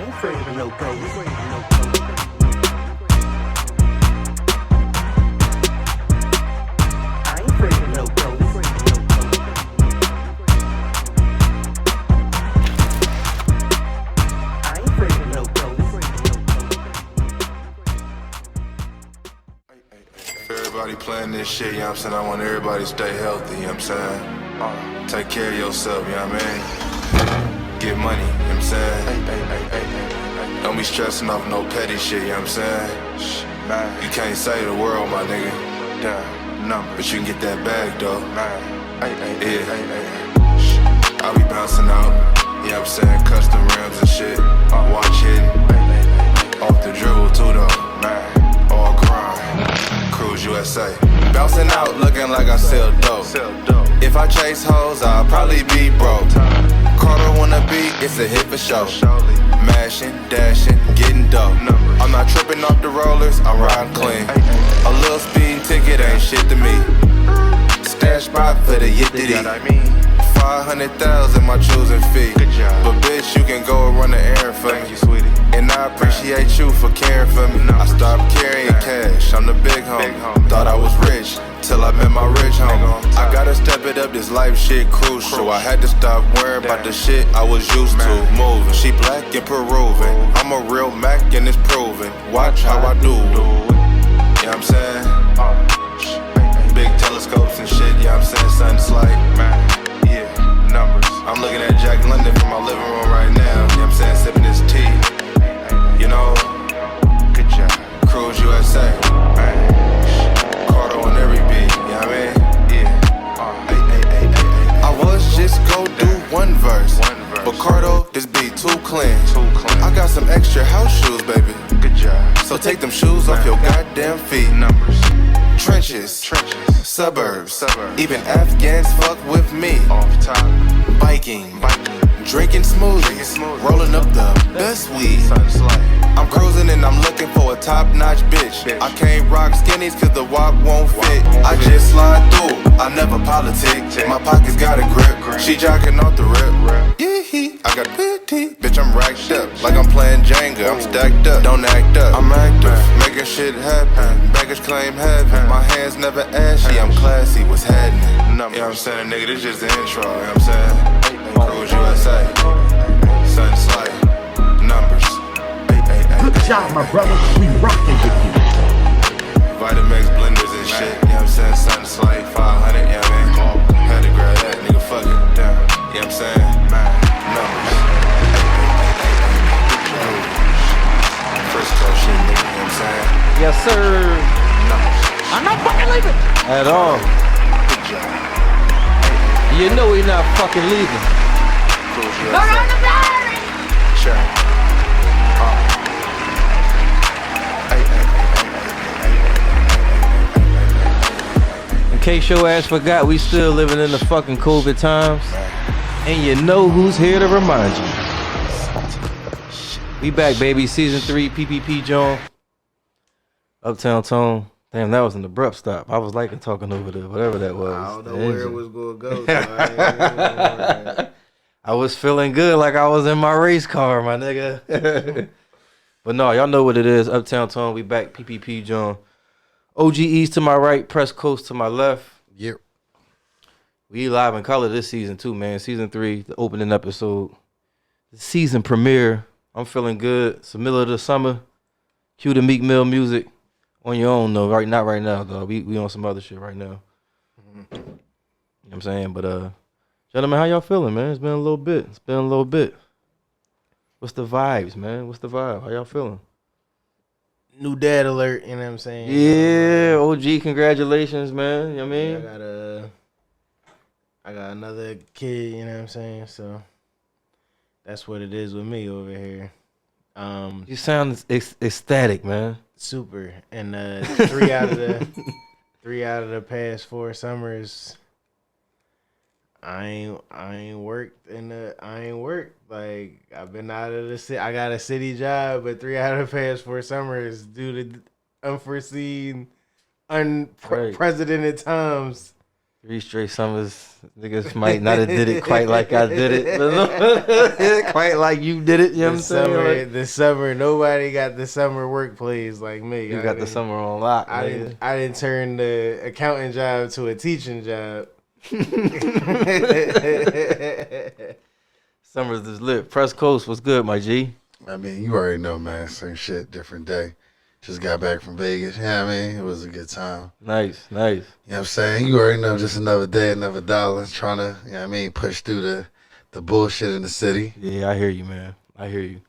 ain't afraid of no ghost. I ain't afraid of no ghost. I ain't afraid of no ghost. Everybody playing this shit, you know what I'm saying? I want everybody to stay healthy, you know what I'm saying? Take care of yourself, you know what I mean? Get money, you know what I'm saying? Don't be stressing off no petty shit, you know what I'm saying? You can't save the world, my nigga. But you can get that bag, though. Yeah. I be bouncing out, you know what I'm saying? Custom rims and shit. Watch hitting. Off the dribble, too, though. All grind. Cruise USA. Bouncing out, looking like I sell dope. If I chase hoes, I'll probably be broke. Carter wanna be, it's a hit for show. Mashing, dashing, getting dope. I'm not tripping off the rollers, I'm riding clean. A little speeding ticket ain't shit to me. Stash spot for the yittity. 500,000 my choosing fee. But bitch, you can go and run the errand for me. And I appreciate you for caring for me. I stopped carrying cash, I'm the big homie. Thought I was rich, till I met my rich homie. I gotta step it up, this life shit crucial. I had to stop worrying about the shit I was used to moving. She black and Peruvian, I'm a real Mac and it's proven. Watch how I do. You know what I'm saying? Big telescopes and shit, you know what I'm saying? Sun's like, yeah, numbers. I'm looking at Jack London from my living room right now. You know what I'm saying? Sipping this tea. You know, good job. Cruise USA. Carter on every beat, you know what I mean? Yeah. I was just go do one verse. But Cardo, this beat too clean. I got some extra house shoes, baby. Good job. So take them shoes off your goddamn feet. Numbers. Trenches. Suburbs. Even Afghans fuck with me. Off top. Biking. Drinking smoothies, rolling up the best weed. I'm cruising and I'm looking for a top-notch bitch. I can't rock skinnies cause the walk won't fit. I just slide through, I never politic. My pockets got a grip, she jocking off the rip. Yeah, I got pity, bitch I'm racked up. Like I'm playing Jenga, I'm stacked up. Don't act up, I'm active, making shit happen. Baggage claim heaven, my hands never ashy. I'm classy, what's happening? You know what I'm saying, nigga, this just the intro, you know what I'm saying? Cruise USA, Sun's like, numbers. Good job, my brother. We rockin' with you. Vitamix blenders and shit, you know what I'm saying? Sun's like 500, you know what I mean? Had to grab that, nigga, fuck it down. You know what I'm saying? Numbers. Frisco shit, nigga, you know what I'm saying? Yes, sir. Numbers. I'm not fucking leaving. At all. Good job. You know we're not fucking leaving. Cruise USA. Sure. In case your ass forgot, we still living in the fucking COVID times. And you know who's here to remind you. We back, baby. Season 3, PPP JAWN. Uptown Tone. Damn, that was an abrupt stop. I was liking talking over there, whatever that was. I don't know where it was going to go. So I was feeling good like I was in my race car, my nigga. But no, y'all know what it is. Uptown Tone, we back. PPP JAWN. OGEs to my right, Press Coast to my left. Yep. We live in color this season too, man. Season 3, the opening episode. The season premiere. I'm feeling good. It's the middle of the summer. Cue the Meek Mill music. On your own though, right? Not right now though. We on some other shit right now. You know what I'm saying? But gentlemen, how y'all feeling, man? It's been a little bit. What's the vibes, man? What's the vibe? How y'all feeling? New dad alert, you know what I'm saying? Yeah, OG, congratulations, man. You know what I mean? I got another kid, you know what I'm saying? So that's what it is with me over here. You sound ecstatic, man. Super. And 3 out of the past 4 summers, I ain't worked. Like, I've been out of the city. I got a city job, but 3 out of the past 4 summers, due to unforeseen, unprecedented times, 3 straight summers. Niggas might not have did it quite like I did it. Quite like you did it. You know what I'm saying? Like, The summer, nobody got the summer work plays like me. you got the summer on lock. I didn't turn the accounting job to a teaching job. Summers is lit. Press Coast was good, my G. I mean, you already know, man. Same shit, different day. Just got back from Vegas. Yeah, I mean, it was a good time. Nice. You know what I'm saying? You already know, just another day, another dollar. Trying to, you know what I mean, push through the bullshit in the city. Yeah, I hear you, man. I hear you.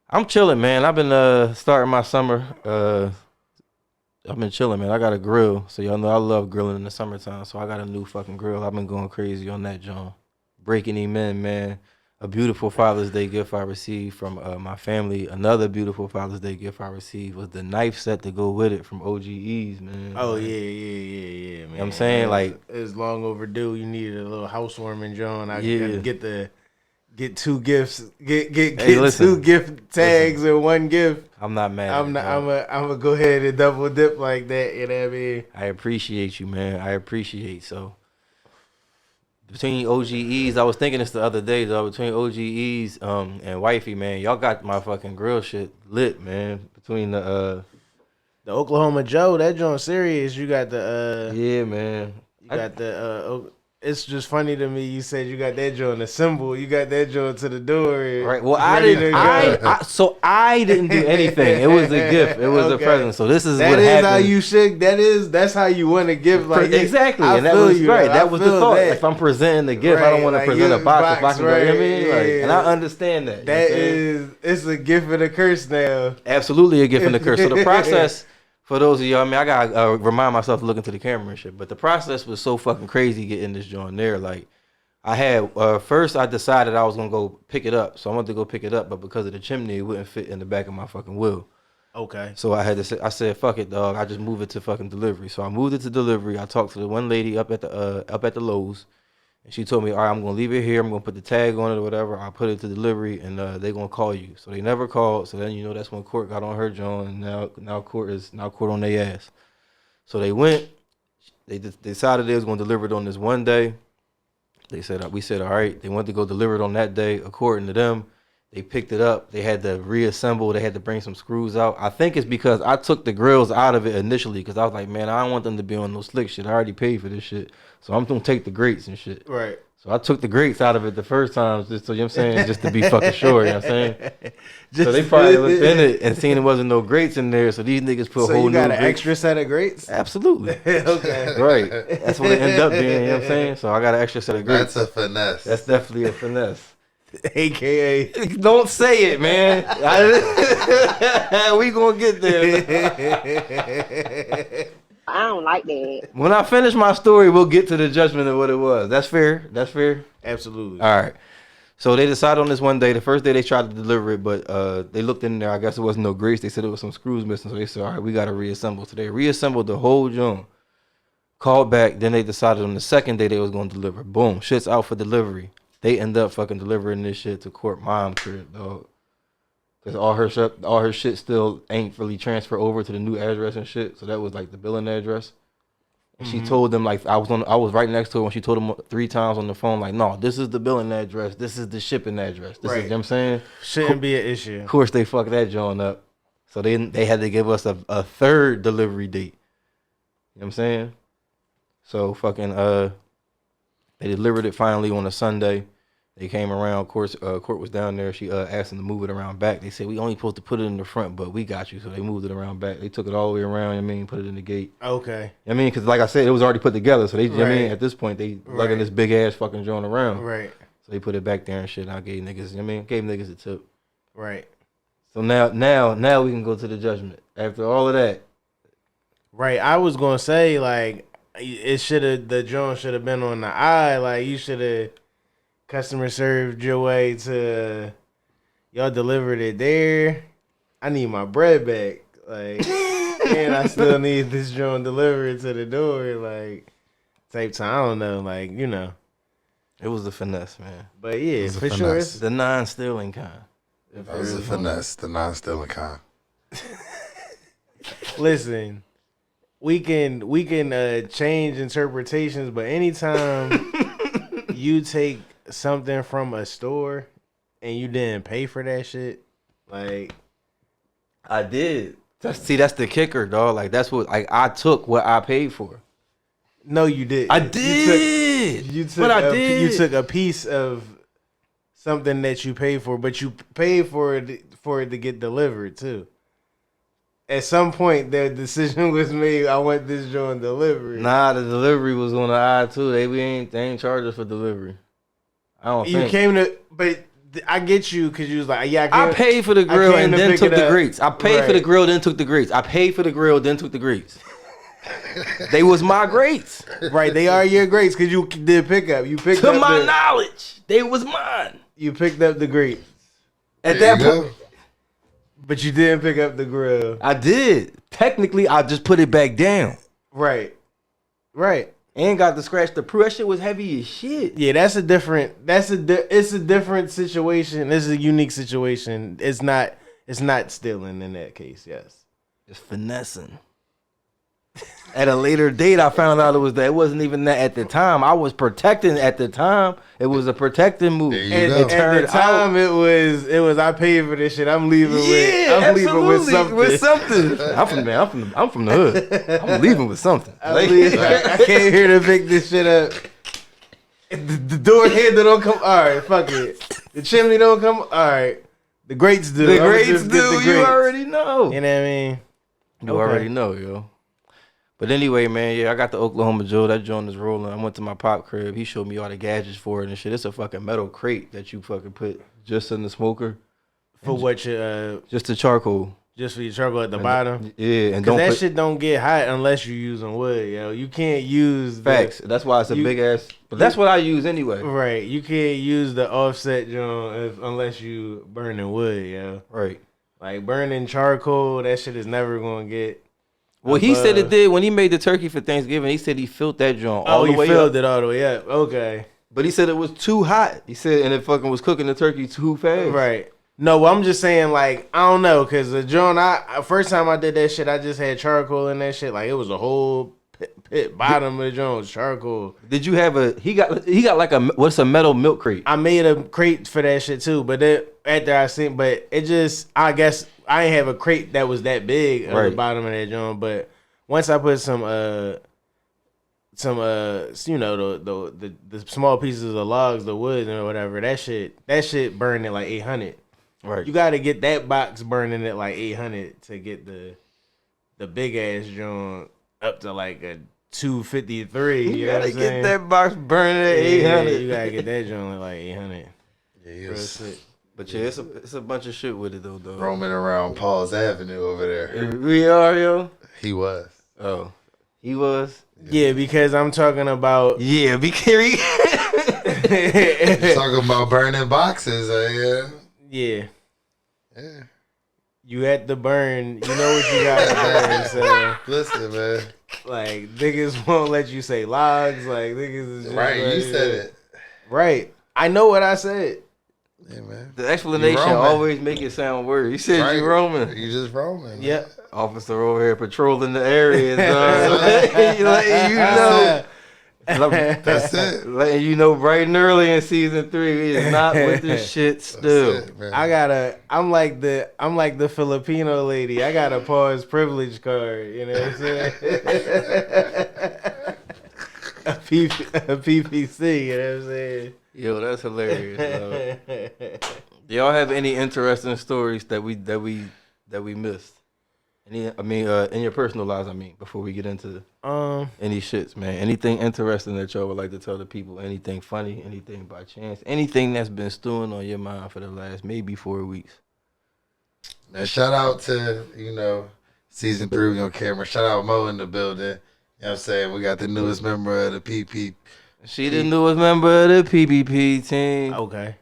I'm chilling, man. I've been starting my summer. I've been chilling, man. I got a grill, so y'all know I love grilling in the summertime. So I got a new fucking grill. I've been going crazy on that, John. Breaking him in, man. A beautiful Father's Day gift I received from my family. Another beautiful Father's Day gift I received was the knife set to go with it from OGE's, man. Oh, like, yeah, man. You know what I'm saying? Like, it's long overdue. You needed a little housewarming, John. I Yeah. get 2 gifts. Get Hey, listen. 2 gift tags and 1 gift. I'm not mad. I'm gonna go ahead and double dip like that. You know what I mean? I appreciate you, man. I appreciate so. Between OGE's, I was thinking this the other day though. Between OGE's and Wifey, man, y'all got my fucking grill shit lit, man. Between the Oklahoma Joe, that joint serious. You got the yeah, man. you got the it's just funny to me. You said you got that joint a symbol. You got that joint to the door. Right. Well, I didn't. I didn't do anything. It was a gift. It was a present. So this is what happened. How you should. That's how you want to give. Like exactly, and that was right. That was the thought. If I'm presenting the gift, I don't want to present a box. If I can go, you know what I mean? Like, and I understand that. It's a gift and a curse now. Absolutely a gift and a curse. So the process. For those of y'all, I mean, I gotta remind myself to look into the camera and shit. But the process was so fucking crazy getting this joint there. Like, I had first I decided I was gonna go pick it up, so I wanted to go pick it up, but because of the chimney, it wouldn't fit in the back of my fucking wheel. Okay. So I had to say, I said, fuck it, dog. I just move it to fucking delivery. So I moved it to delivery. I talked to the one lady up at the Lowe's, and she told me, all right, I'm gonna leave it here. I'm gonna put the tag on it or whatever. I'll put it to delivery, and they're gonna call you. So they never called. So then you know that's when court got on her joint, and now court on their ass. So they went. They decided they was gonna deliver it on this one day. We said all right. They went to go deliver it on that day. According to them, they picked it up. They had to reassemble. They had to bring some screws out. I think it's because I took the grills out of it initially because I was like, man, I don't want them to be on no slick shit. I already paid for this shit. So I'm going to take the grates and shit. Right. So I took the grates out of it the first time, just so you know what I'm saying, just to be fucking sure, you know what I'm saying? So they probably looked in it and seen there wasn't no grates in there, so these niggas put a whole new So you got an extra set of grates? Absolutely. Okay. Right. That's what it ended up being, you know what I'm saying? So I got an extra set of grates. That's a finesse. That's definitely a finesse. AKA. Don't say it, man. We gonna get there. I don't like that. When I finish my story, we'll get to the judgment of what it was. That's fair? That's fair? Absolutely. All right. So they decided on this one day. The first day they tried to deliver it, but they looked in there. I guess it wasn't no grates. They said it was some screws missing. So they said, all right, we got to reassemble. So they reassembled the whole joint. Called back. Then they decided on the second day they was going to deliver. Boom. Shit's out for delivery. They end up fucking delivering this shit to court mom crib, dog. Cause all her shit still ain't really transferred over to the new address and shit. So that was like the billing address. And she told them, like, I was right next to her when she told them 3 times on the phone, like, no, this is the billing address. This is the shipping address. This is, you know what I'm saying? Shouldn't be an issue. Of course they fucked that joint up. So they had to give us a third delivery date. You know what I'm saying? So fucking they delivered it finally on a Sunday. They came around, court was down there. She asked them to move it around back. They said, we only supposed to put it in the front, but we got you. So they moved it around back. They took it all the way around, you know what I mean, put it in the gate. Okay. I mean, because like I said, it was already put together. So they, you know what I mean, at this point, they lugging this big ass fucking joint around. Right. So they put it back there and shit. And I gave niggas, you know what I mean, gave niggas a tip. Right. So now we can go to the judgment. After all of that. Right. I was going to say, like, the joint should have been on the eye. Like, you should have customer served your way to, y'all delivered it there. I need my bread back. Like, and I still need this joint delivered to the door. Like, type time. I don't know. Like, you know. It was a finesse, man. But yeah, for finesse. sure. The non-stealing kind. That was a finesse, the non-stealing kind. Listen, we can change interpretations, but anytime you take something from a store and you didn't pay for that shit, like I did. That's the kicker, dog. Like that's what I took what I paid for. no, you did. I did. You took but I did. You took a piece of something that you paid for, but you paid for it to get delivered too. At some point, the decision was made. I want this joint delivered. Nah, the delivery was on the eye too. They ain't charge us for delivery. I don't You think. came to, but I get you because you was like, yeah, I paid for the grill and then took the greats. I paid for the Right. grill, then took the greats. I paid for the grill, then took the greats. They was my greats. Right, they are your greats because you did pick up. You picked To up my knowledge, they was mine. You picked up the greats, At There that you point, but you didn't pick up the grill. I did. Technically, I just put it back down. Right, right. And got to scratch the proof. That shit was heavy as shit. Yeah, it's a different situation. This is a unique situation. It's not stealing in that case. Yes. Just finessing. At a later date, I found out it wasn't even that at the time. I was protecting at the time. It was a protecting move. There you And go. at the time, it was I paid for this shit. I'm leaving absolutely. with something. With something. I'm from the hood. I'm leaving with something. I came here to pick this shit up. The door handle don't come. All right, fuck it. The chimney don't come. All right, the greats do. The I'ma greats just do. get the You greats. already know. You know what I mean? You Okay. already know, yo. But anyway, man, yeah, I got the Oklahoma Joe. That joint is rolling. I went to my pop crib. He showed me all the gadgets for it and shit. It's a fucking metal crate that you fucking put just in the smoker. For what you Just the charcoal. just for your charcoal at the bottom. Yeah, and Cause don't that put shit don't get hot unless you're using wood, yo. You can't use facts. That's why it's a you- big ass. But that's what I use anyway. Right, you can't use the offset joint unless you burning wood, yo. Right. Like burning charcoal, that shit is never gonna get. Well, he said it did when he made the turkey for Thanksgiving. He said he filled that joint all Oh, the you way filled up. it all the way up. Okay. But he said it was too hot. He said, and it fucking was cooking the turkey too fast. Right. No, I'm just saying, like, I don't know, cause the joint, first time I did that shit, I just had charcoal in that shit. Like, it was a whole pit bottom of the joint was charcoal. Did you have he got like what's a metal milk crate? I made a crate for that shit too, but after I seen, but it just, I guess I ain't have a crate that was that big on the bottom of that joint. But once I put some you know, the small pieces of logs, the wood and whatever, that shit burned at like 800. Right. You got to get that box burning at like 800 to get the big ass joint up to like a 253. You know gotta what I'm get saying? that box burning at 800. Yeah, you gotta get that joint at like 800. Yeah, he Real was shit. But yeah, it's a bunch of shit with it though. roaming around Paul's Avenue over there. We are, yo. He was. Oh, he was. Yeah, because I'm talking about. Yeah, be careful. Talking about burning boxes, yeah. Yeah, Yeah. you had to burn. You know what you got to burn. So, Listen, man. like, niggas won't let you say logs. Like, niggas is just Right, like, you said it. Right. I know what I said. Yeah, man. The explanation roaming. always make it sound weird. He said you roaming. You just roaming. Yep. Officer over here patrolling the areas, letting you know. That's it. Letting you know bright and early in season 3, he is not with this shit still. That's it, man. I'm like the Filipino lady. I got a pause privilege card. You know what I'm saying? a PPC. You know what I'm saying? Yo, that's hilarious. Do y'all have any interesting stories that we missed? In your personal lives, before we get into any shits, man. Anything interesting that y'all would like to tell the people? Anything funny? Anything by chance? Anything that's been stewing on your mind for the last maybe 4 weeks? Now, shout out to, season 3 on camera. Shout out Mo in the building. You know what I'm saying? We got the newest member of the PP. She the newest member of the PPP team. Okay.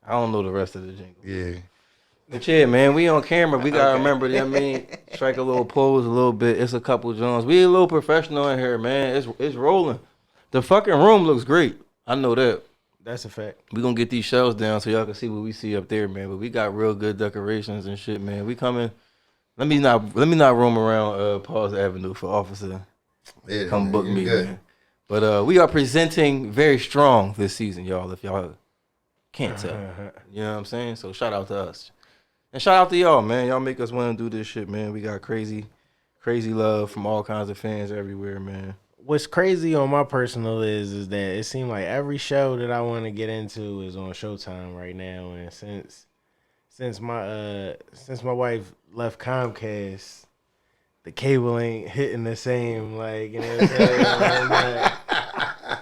I don't know the rest of the jingle. Yeah. But yeah, man, we on camera. We gotta remember that. Strike a little pose a little bit. It's a couple Jones. We a little professional in here, man. It's rolling. The fucking room looks great. I know that. That's a fact. We gonna get these shelves down so y'all can see what we see up there, man. But we got real good decorations and shit, man. We coming Let me not roam around Paul's Avenue for officer. Yeah, Come book you're me, good. man. But we are presenting very strong this season, y'all. If y'all can't tell, you know what I'm saying. So shout out to us, and shout out to y'all, man. Y'all make us want to do this shit, man. We got crazy love from all kinds of fans everywhere, man. What's crazy on my personal is that it seems like every show that I want to get into is on Showtime right now, and since my wife left Comcast, the cable ain't hitting the same, like, you know what I'm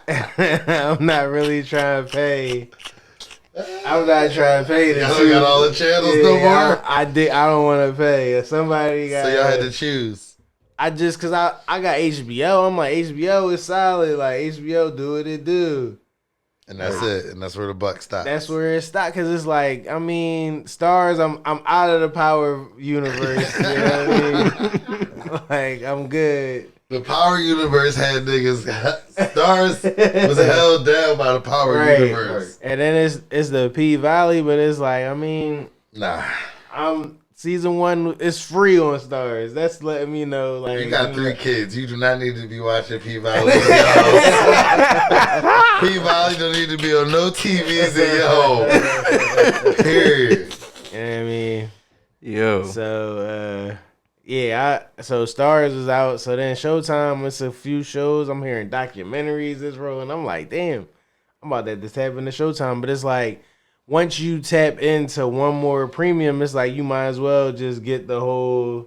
saying? I'm not really trying to pay. I'm not trying to pay. Y'all got all the channels no more? I don't want to pay. Somebody got. So y'all had to choose. Cause I got HBO. I'm like, HBO is solid. Like, HBO do what it do. And that's it. And that's where the buck stops. That's where it stopped. Cause it's like, I mean, Stars, I'm out of the Power universe. You know what I mean? Like, I'm good. The Power universe had niggas. Stars was held down by the Power universe. And then it's the P Valley, but it's like, I mean, Nah. Season 1 is free on Stars. That's letting me know, like, You got 3 kids. You do not need to be watching P Valley. P Valley don't need to be on no TVs in your home. Period. You know what I mean? Yo. So so Stars is out. So then Showtime, it's a few shows. I'm hearing documentaries this rolling. I'm like, damn, I'm about to tap into Showtime. But it's like, once you tap into one more premium, it's like you might as well just get the whole.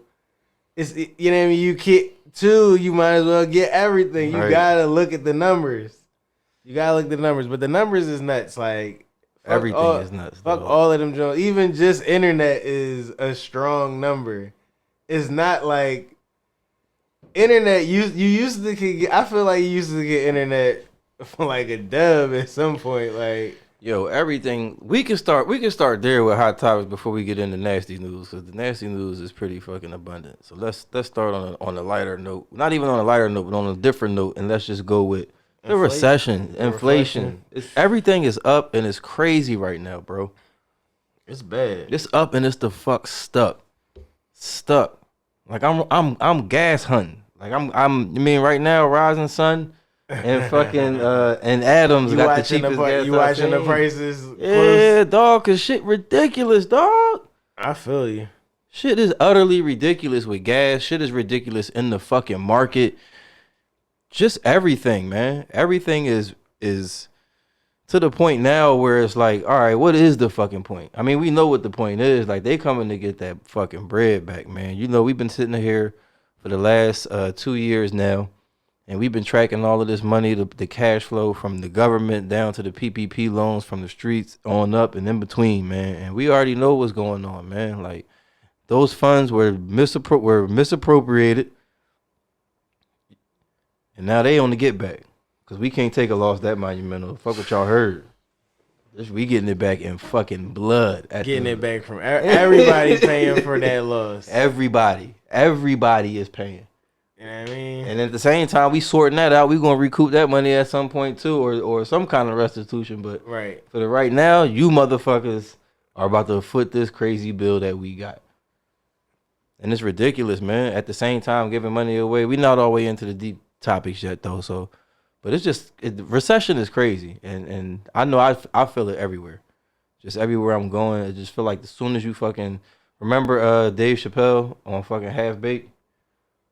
You know what I mean? You get 2, you might as well get everything. You gotta look at the numbers. But the numbers is nuts. Like, Everything is nuts. Fuck dog. all of them Jones. Even just internet is a strong number. It's not like internet. You used to get. I feel like you used to get internet for like a dub at some point. Like, Yo, everything we can start there with hot topics before we get into nasty news, because the nasty news is pretty fucking abundant. So let's start on a lighter note. Not even on a lighter note, but on a different note, and let's just go with the recession, inflation. Everything is up and it's crazy right now, bro. it's bad. It's up and it's the fuck stuck. Like I'm gas hunting. Like I mean right now, Rising Sun and fucking and Adams got the cheapest gas. You watching the prices? Yeah, dog, cause shit ridiculous, dog. I feel you. Shit is utterly ridiculous with gas. Shit is ridiculous in the fucking market. Just everything, man. Everything is to the point now where it's like, all right, what is the fucking point? I mean, we know what the point is. Like, they coming to get that fucking bread back, man. You know, we've been sitting here for the last 2 years now, and we've been tracking all of this money, the cash flow from the government down to the PPP loans from the streets on up and in between, man. And we already know what's going on, man. Like, those funds were misappropriated, and now they on the get back. Because we can't take a loss that monumental. Fuck what y'all heard. We getting it back in fucking blood. Getting it back from everybody paying for that loss. Everybody is paying. You know what I mean? And at the same time, we sorting that out. We gonna recoup that money at some point too, or some kind of restitution. But right for the right now, you motherfuckers are about to foot this crazy bill that we got. And it's ridiculous, man. At the same time, giving money away. We not all the way into the deep topics yet though, so. But it's just, recession is crazy. And I know I feel it everywhere. Just everywhere I'm going, I just feel like as soon as you fucking, remember Dave Chappelle on fucking Half Baked?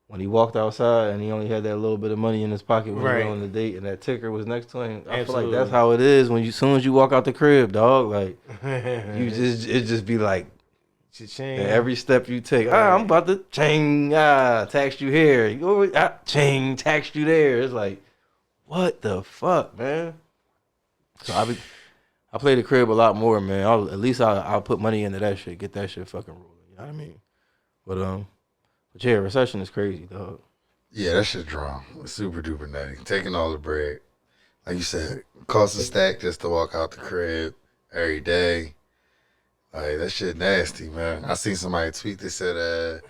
When he walked outside and he only had that little bit of money in his pocket when he went on the date and that ticker was next to him. I feel like that's how it is when as soon as you walk out the crib, dog. Like, it just be like, every step you take, I'm about to tax you here. You go, tax you there. It's like, what the fuck, man? So I play the crib a lot more, man. I'll put money into that shit, get that shit fucking rolling. You know what I mean? But yeah, recession is crazy, dog. Yeah, that shit wrong. It's super duper nutty. Taking all the bread, like you said, cost a stack just to walk out the crib every day. Like, that shit nasty, man. I seen somebody tweet that said,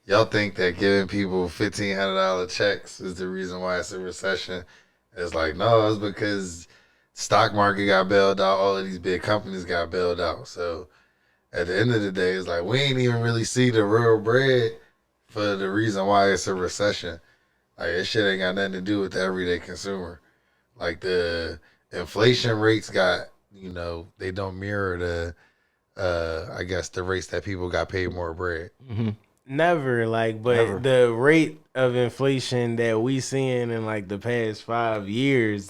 y'all think that giving people $1,500 checks is the reason why it's a recession? It's like, no, it's because stock market got bailed out. All of these big companies got bailed out. So at the end of the day, it's like, we ain't even really see the real bread for the reason why it's a recession. Like, this shit ain't got nothing to do with the everyday consumer. Like, the inflation rates got, they don't mirror the, I guess, the rates that people got paid more bread. Mm-hmm. Never, but the rate of inflation that we seeing in, like, the past 5 years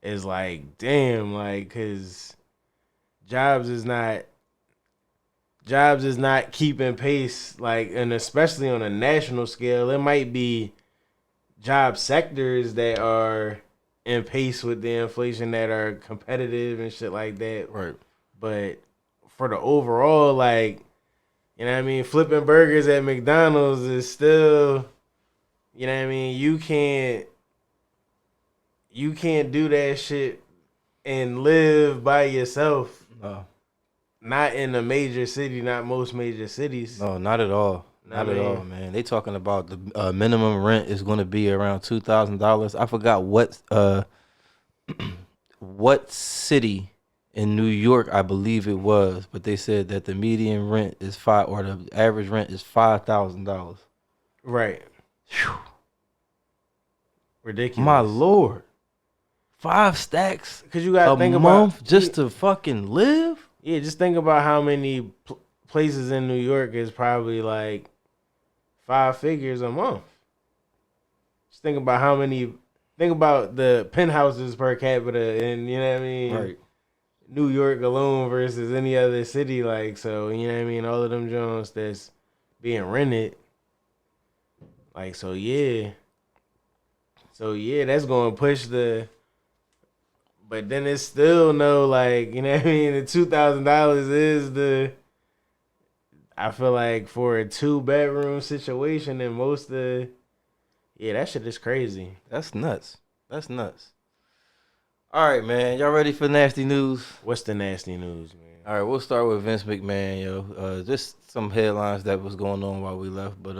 is, like, damn, like, because jobs is not keeping pace, like, and especially on a national scale. It might be job sectors that are in pace with the inflation that are competitive and shit like that. Right. But for the overall, like, you know what I mean, flipping burgers at McDonald's is still, you know what I mean, you can't do that shit and live by yourself. No. Not in a major city, not most major cities. No, not at all. Not at all, man. They talking about the minimum rent is going to be around $2,000. I forgot what city in New York I believe it was, but they said that the median rent is the average rent is $5,000. Right. Whew. Ridiculous. My lord, 5 stacks because you gotta think month about just to fucking live. Yeah, just think about how many places in New York is probably like 5 figures a month. Just think about the penthouses per capita, and you know what I mean. Right. New York alone versus any other city, like, so, you know what I mean, all of them joints that's being rented, like, so yeah, that's going to push but then it's still no, like, you know what I mean, the $2,000 is I feel like for a 2-bedroom situation in that shit is crazy. That's nuts. All right, man. Y'all ready for nasty news? What's the nasty news, man? All right, we'll start with Vince McMahon, yo. Just some headlines that was going on while we left, but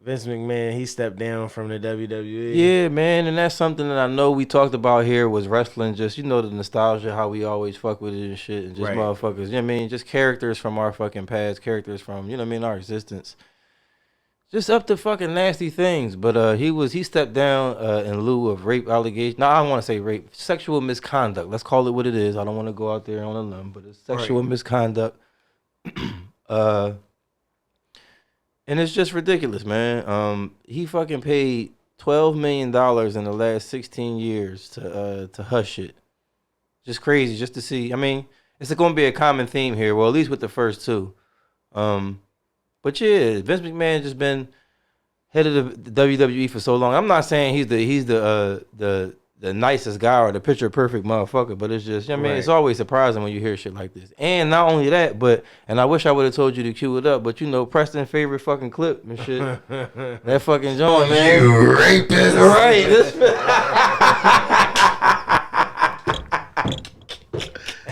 Vince McMahon, he stepped down from the WWE. yeah, man, and that's something that I know we talked about here was wrestling, just, the nostalgia, how we always fuck with it and shit, and just motherfuckers, you know what I mean? Just characters from our fucking past, characters from, our existence. Just up to fucking nasty things, but he stepped down in lieu of rape allegations. No, I don't want to say rape, sexual misconduct. Let's call it what it is. I don't want to go out there on a limb, but it's sexual misconduct. And it's just ridiculous, man. He fucking paid $12 million in the last 16 years to hush it. Just crazy, just to see. I mean, it's going to be a common theme here. Well, at least with the first two. But yeah, Vince McMahon just been head of the WWE for so long. I'm not saying he's the nicest guy or the picture perfect motherfucker, but it's just, I mean, it's always surprising when you hear shit like this. And not only that, and I wish I would have told you to cue it up, but Preston's favorite fucking clip and shit. That fucking joint, man. You rapist. Right.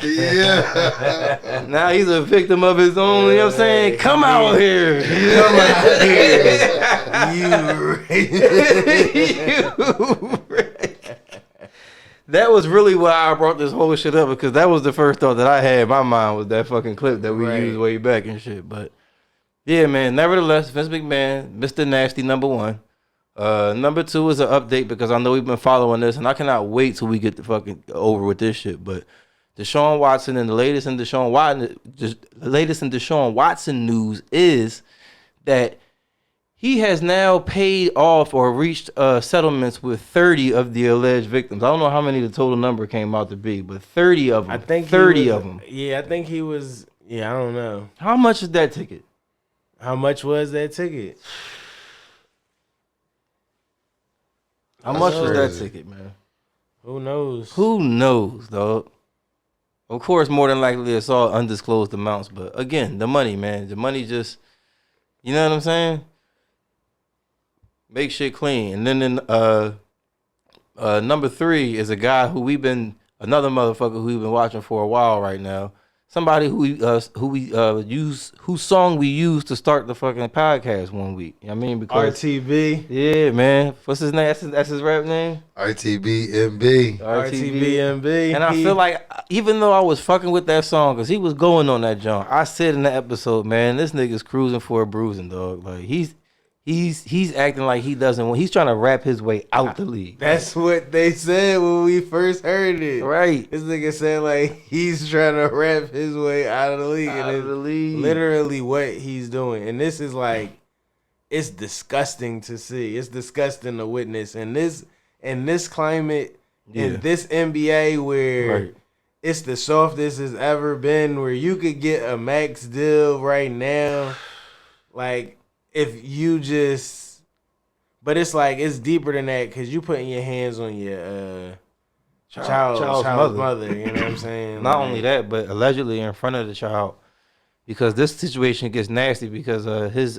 Yeah. Now he's a victim of his own, you know what I'm saying? Come out here. Come out here. That was really why I brought this whole shit up, because that was the first thought that I had in my mind was that fucking clip that we used way back and shit. But yeah, man, nevertheless, Vince McMahon, Mr. Nasty #1. Number 2 is an update, because I know we've been following this and I cannot wait till we get the fucking over with this shit. But Deshaun Watson, and the latest in Deshaun Watson news is that he has now paid off or reached settlements with 30 of the alleged victims. I don't know how many the total number came out to be, but 30 of them. I think 30 of them. Yeah, I think he was. Yeah, I don't know. How much is that ticket? How much was that ticket? How much was that ticket, man? Who knows? Who knows, dog? Of course, more than likely, it's all undisclosed amounts. But again, the money, man. The money just, you know what I'm saying? Make shit clean. And then number 3 is a guy who another motherfucker who we've been watching for a while right now. somebody whose song we used to start the fucking podcast one week. You know what I mean? Because RTB. yeah, man. What's his name? That's his rap name? RTBMB. RTBMB. And I feel like even though I was fucking with that song, because he was going on that jump, I said in the episode, man, this nigga's cruising for a bruising, dog. Like he's acting like he doesn't want. He's trying to rap his way out the league. That's what they said when we first heard it. Right. This nigga said like he's trying to rap his way out of the league. Out of the league. Literally what he's doing. And this is like, it's disgusting to see. It's disgusting to witness. And this climate, in this NBA where it's the softest it's ever been, where you could get a max deal right now, like if you just, but it's like it's deeper than that because you putting your hands on your child's mother. You know what I'm saying? Not like, only that, but allegedly in front of the child, because this situation gets nasty because his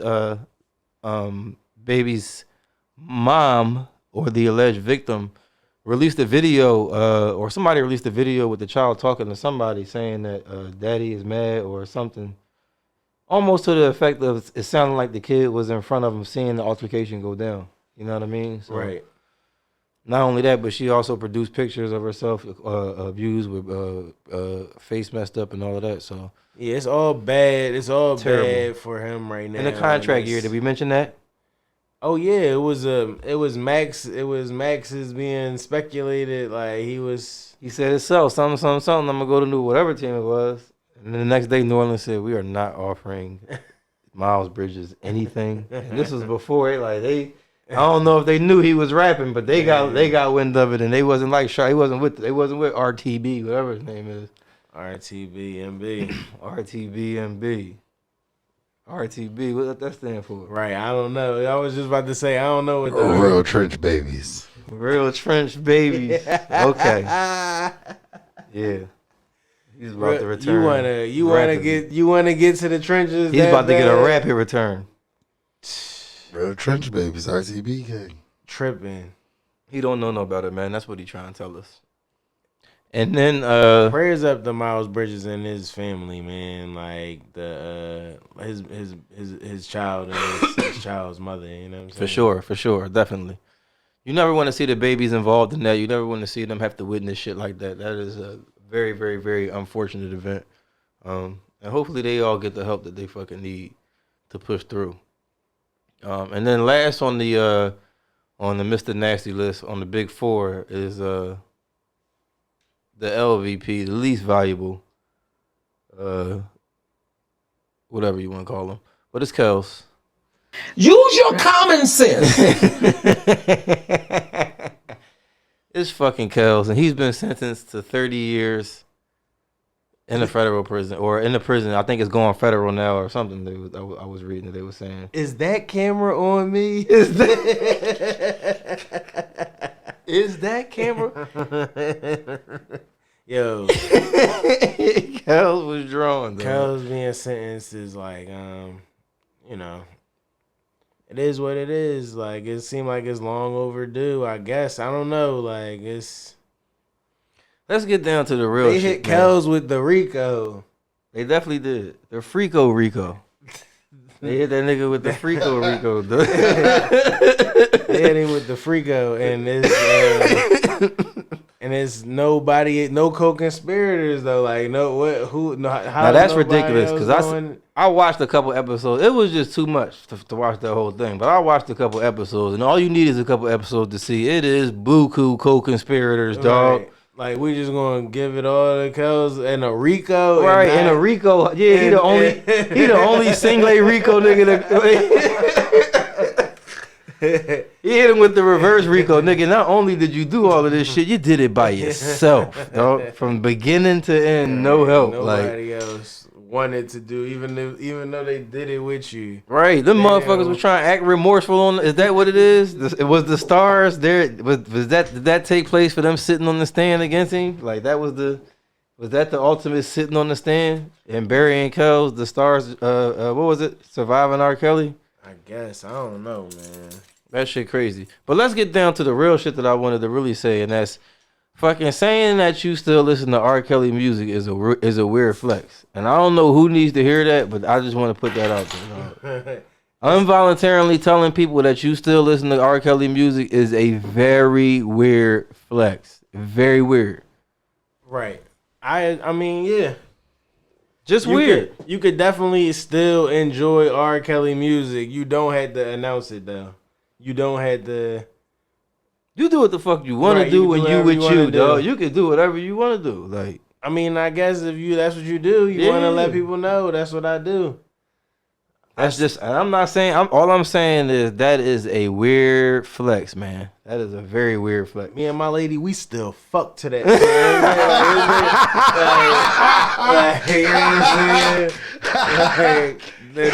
baby's mom or the alleged victim released a video, or somebody released a video with the child talking to somebody saying that daddy is mad or something, almost to the effect of it sounded like the kid was in front of him seeing the altercation go down. You know what I mean? So, right. Not only that, but she also produced pictures of herself abused with face messed up and all of that. So yeah, it's all bad. It's all terrible. Bad for him right now. In the contract year, did we mention that? Oh yeah, it was Max. It was Max's being speculated. Like he said it's something. I'm gonna go to New whatever team it was. And then the next day, New Orleans said we are not offering Miles Bridges anything. And this was before I don't know if they knew he was rapping, but they got wind of it, and they wasn't like shy. They wasn't with RTB, whatever his name is. RTBMB. RTB, what that stand for? Right, I don't know. I was just about to say I don't know what the Real trench babies. Real trench babies. Okay. Yeah. He's about to return. You wanna get to the trenches. He's about to get a rapid return. Real trench babies, RTBK. Tripping. He don't know no better, man. That's what he trying to tell us. And then prayers up to Miles Bridges and his family, man. Like the his child and his child's mother. You know what I'm saying? For sure, definitely. You never want to see the babies involved in that. You never want to see them have to witness shit like that. That is a very, very, very unfortunate event. And hopefully they all get the help that they fucking need to push through. And then last on the Mr. Nasty list on the Big Four is the LVP, the least valuable, whatever you want to call him, but it's Kellz. Use your common sense. It's fucking Kellz, and he's been sentenced to 30 years in a federal prison, or in the prison. I think it's going federal now or something. I was reading that they were saying. Is that camera on me? Is that camera? Yo, Kellz was drawn. Kellz being sentenced is like, it is what it is. Like, it seemed like it's long overdue. I guess I don't know. Like, it's. Let's get down to the real shit. They hit Kellz with the Rico. They definitely did. The Frico Rico. They hit that nigga with the Frico Rico. They hit him with the Frico, and it's nobody, no co-conspirators though. Like how? Now that's ridiculous because I watched a couple episodes. It was just too much to watch that whole thing. But I watched a couple episodes, and all you need is a couple episodes to see it is buku co-conspirators, dog. Right. Like we just gonna give it all to Kellz and a Rico, right? And a Rico, yeah. He the only single Rico nigga that he hit him with the reverse Rico, nigga. Not only did you do all of this shit, you did it by yourself, dog. From beginning to end, no help. Nobody else wanted to do, even though they did it with you. Right, them motherfuckers was trying to act remorseful on. Is that what it is? It was the stars there. Did that take place for them sitting on the stand against him? Like was that the ultimate sitting on the stand and burying Kellz? The stars, what was it? Surviving R. Kelly? I guess I don't know, man. That shit crazy. But let's get down to the real shit that I wanted to really say, and that's fucking saying that you still listen to R. Kelly music is a weird flex, and I don't know who needs to hear that, but I just want to put that out there. Dog. Involuntarily telling people that you still listen to R. Kelly music is a very weird flex. Very weird. Right. I mean, yeah. Just weird. You could definitely still enjoy R. Kelly music. You don't have to announce it though. You don't have to. You do what the fuck you want to do when you with you, dog. You can do whatever you want to do. Like, I mean, I guess if that's what you do, you want to let people know. That's what I do. That's just, and I'm not saying, all I'm saying is that is a weird flex, man. That is a very weird flex. Me and my lady, we still fuck to that. You know what I'm saying? Like, the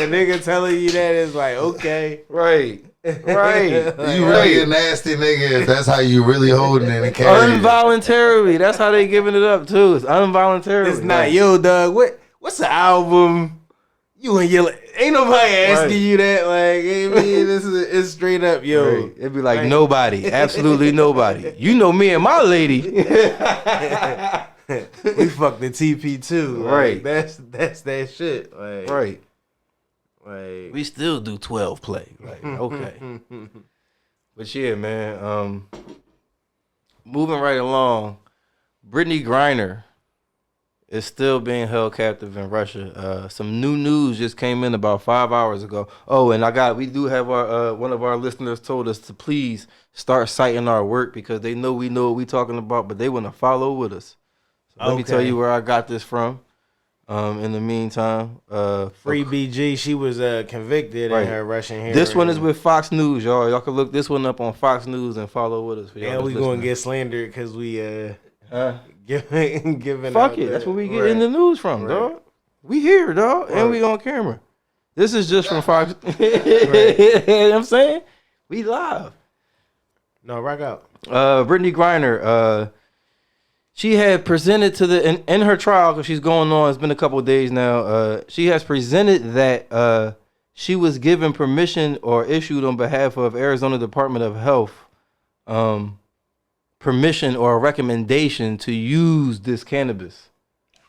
nigga telling you that is like, okay. Right. Right. You really a nasty nigga if that's how you really holding it and carrying it. Involuntarily. That's how they giving it up, too. It's involuntarily. It's not, yo, dog, what's the album? You and your, ain't nobody asking you that. Like, I mean, it's straight up, yo. Right. It'd be like nobody, absolutely nobody. You know me and my lady. We fucked the TP too. Like, Right. That's that shit. Like, Right. Like, We still do 12 play. Like, okay. But yeah, man. Moving right along, Britney Griner is still being held captive in Russia. Some new news just came in about 5 hours ago. Oh, and we do have our one of our listeners told us to please start citing our work because they know we know what we talking about, but they want to follow with us. So let me tell you where I got this from. In the meantime, Free BG, she was convicted in her Russian hearing. This one is with Fox News, y'all. Y'all can look this one up on Fox News and follow with us. Yeah, we gonna get slandered because we giving. Fuck it, that's where we get in the news from, dog. We here, dog, and we on camera. This is just from Fox. You know what I'm saying? We live. No, rock out. Britney Griner, she had presented to in her trial, because she's going on, it's been a couple of days now, she has presented that she was given permission or issued on behalf of Arizona Department of Health permission or a recommendation to use this cannabis.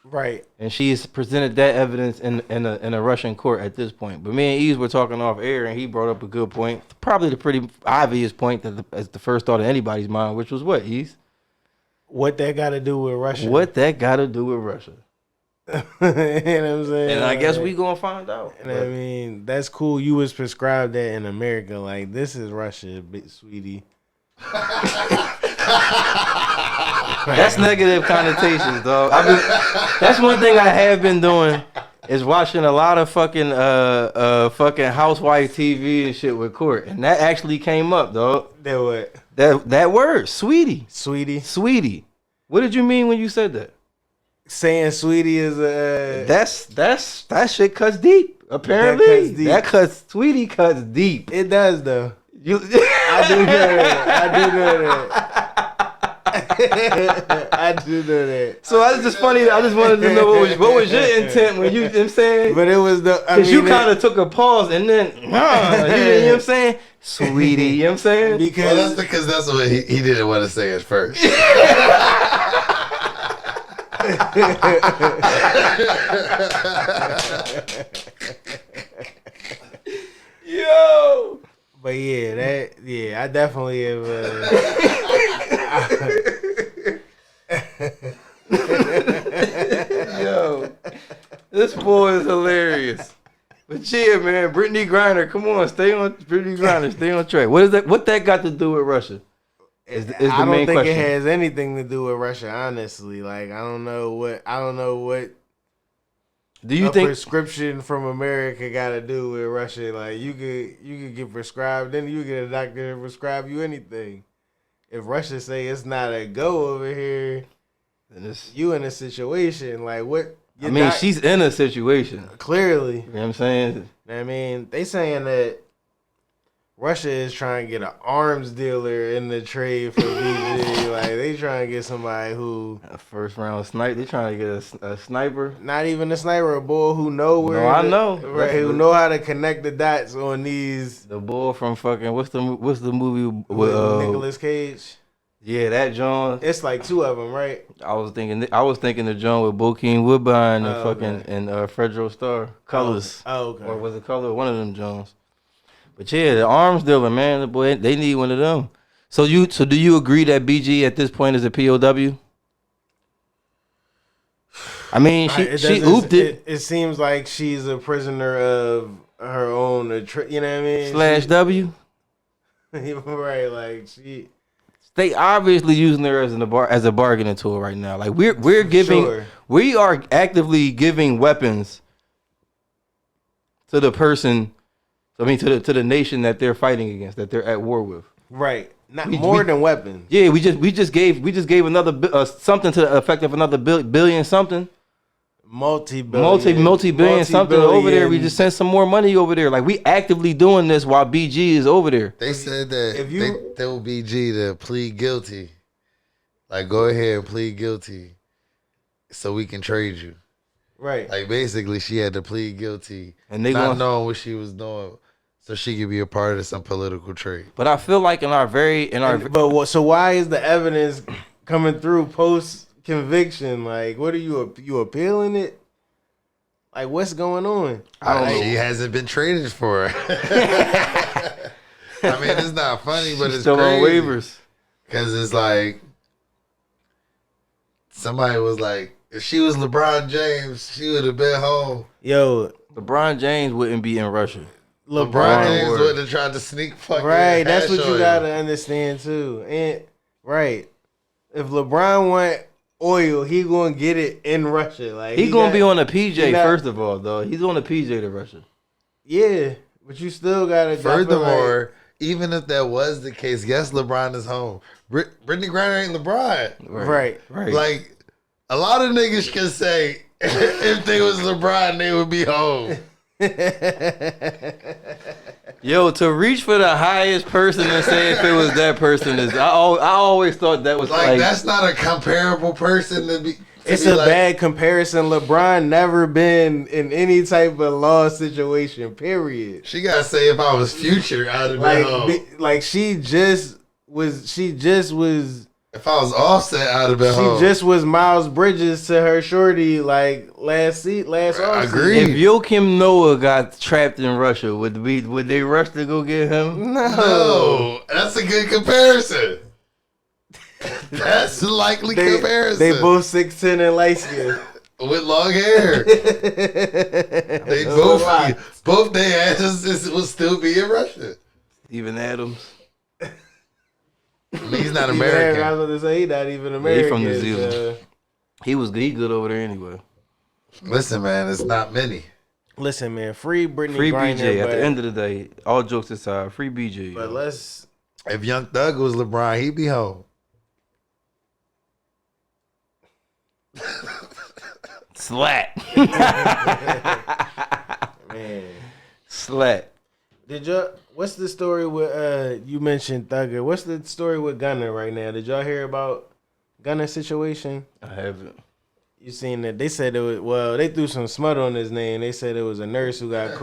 Right. And she's presented that evidence in a Russian court at this point. But me and Ease were talking off air, and he brought up a good point, probably the pretty obvious point that as the first thought in anybody's mind, which was what, Ease? What that got to do with Russia? What that got to do with Russia? You know what I'm saying? And I guess we gonna find out. And I mean, that's cool. You was prescribed that in America. Like, this is Russia, sweetie. That's negative connotations, dog. That's one thing I have been doing is watching a lot of fucking housewife TV and shit with Court, and that actually came up, dog. That what? That word, sweetie. Sweetie. What did you mean when you said that? Saying sweetie is a that shit cuts deep. Apparently, sweetie cuts deep. It does though. I do know that. I do know that. So that's just funny. I just wanted to know what was your intent when you know what I'm saying? But it was because you kind of took a pause and then you know what I'm saying? Sweetie, you know what I'm saying? Because that's what he didn't want to say at first. Yo. But yeah, I definitely have. Yo, this boy is hilarious. But yeah, man, Britney Griner, come on, stay on track. What is that? What that got to do with Russia? Is the I don't main think question. it has anything to do with Russia, honestly. Like, I don't know what. Do you think prescription from America got to do with Russia? Like, you could get prescribed, then you get a doctor to prescribe you anything. If Russia say it's not a go over here, then you in a situation like what? I mean, she's in a situation. Clearly. You know what I'm saying? I mean, they saying that Russia is trying to get an arms dealer in the trade for BG. Like, they trying to get somebody who a first round sniper. They trying to get a sniper. Not even a sniper, a boy who know where. No, I know. Right, who know how to connect the dots on these. The boy from fucking what's the movie with Nicolas Cage? Yeah, that John. It's like 2 of them, right? I was thinking the John with Bokeem Woodbine and okay. and Fredro Starr. Colors. Oh, okay. Or was it Color? One of them Johns. But yeah, the arms dealer, man, the boy, they need one of them. So do you agree that BG at this point is a POW? I mean, she ooped it. It seems like she's a prisoner of her own, you know what I mean? Slash W. Right, like They obviously using her as a bargaining tool right now. Like we are actively giving weapons to the person. I mean, to the nation that they're fighting against, that they're at war with. Right, not more than weapons. Yeah, we just gave another something to the effect of another billion something. Multi-billion something over there. We just sent some more money over there. Like we actively doing this while BG is over there. They said that they told BG to plead guilty. Like go ahead and plead guilty so we can trade you. Right. Like basically she had to plead guilty and they not knowing what she was doing so she could be a part of some political trade. But I feel like so why is the evidence coming through post conviction? Like, what are you appealing it? Like, what's going on? She hasn't been traded for. I mean, it's not funny, but it's still crazy. On waivers. Because it's like somebody was like, if she was LeBron James, she would have been home. Yo, LeBron James wouldn't be in Russia. LeBron James would have tried to sneak fucking right. That's what you gotta understand too. And right, if LeBron want oil, he gonna get it in Russia. Like he gonna be on a PJ first of all, though. He's on a PJ to Russia. Yeah, but you still gotta. Furthermore, even if that was the case, yes, LeBron is home. Britney Griner ain't LeBron. Right. Like a lot of niggas can say if they was LeBron, they would be home. Yo, to reach for the highest person and say if it was that person is, I always thought that was like that's not a comparable person to be. It's a bad comparison. LeBron never been in any type of law situation. Period. She gotta say if I was Future, I'd have been home. Like she just was. If I was Offset, I'd have been home. She just was Miles Bridges to her shorty like last offseason. Agreed. If Joakim Noah got trapped in Russia, would they rush to go get him? No, that's a good comparison. That's a likely comparison. They both 6'10" and light skin. With long hair. They both their asses will still be in Russia. Steven Adams. He's not American. I was going to say he's not even American. He's from New Zealand. He good over there anyway. Listen, man, it's not many. Listen, man, free Britney Free Griner, BJ. At the end of the day, all jokes aside, free BJ. But let's. If Young Thug was LeBron, he'd be home. Slat. Man. Slat. What's the story with you mentioned Thugger? What's the story with Gunner right now? Did y'all hear about Gunner's situation? I haven't. You seen that? They said they threw some smut on his name. They said it was a nurse who got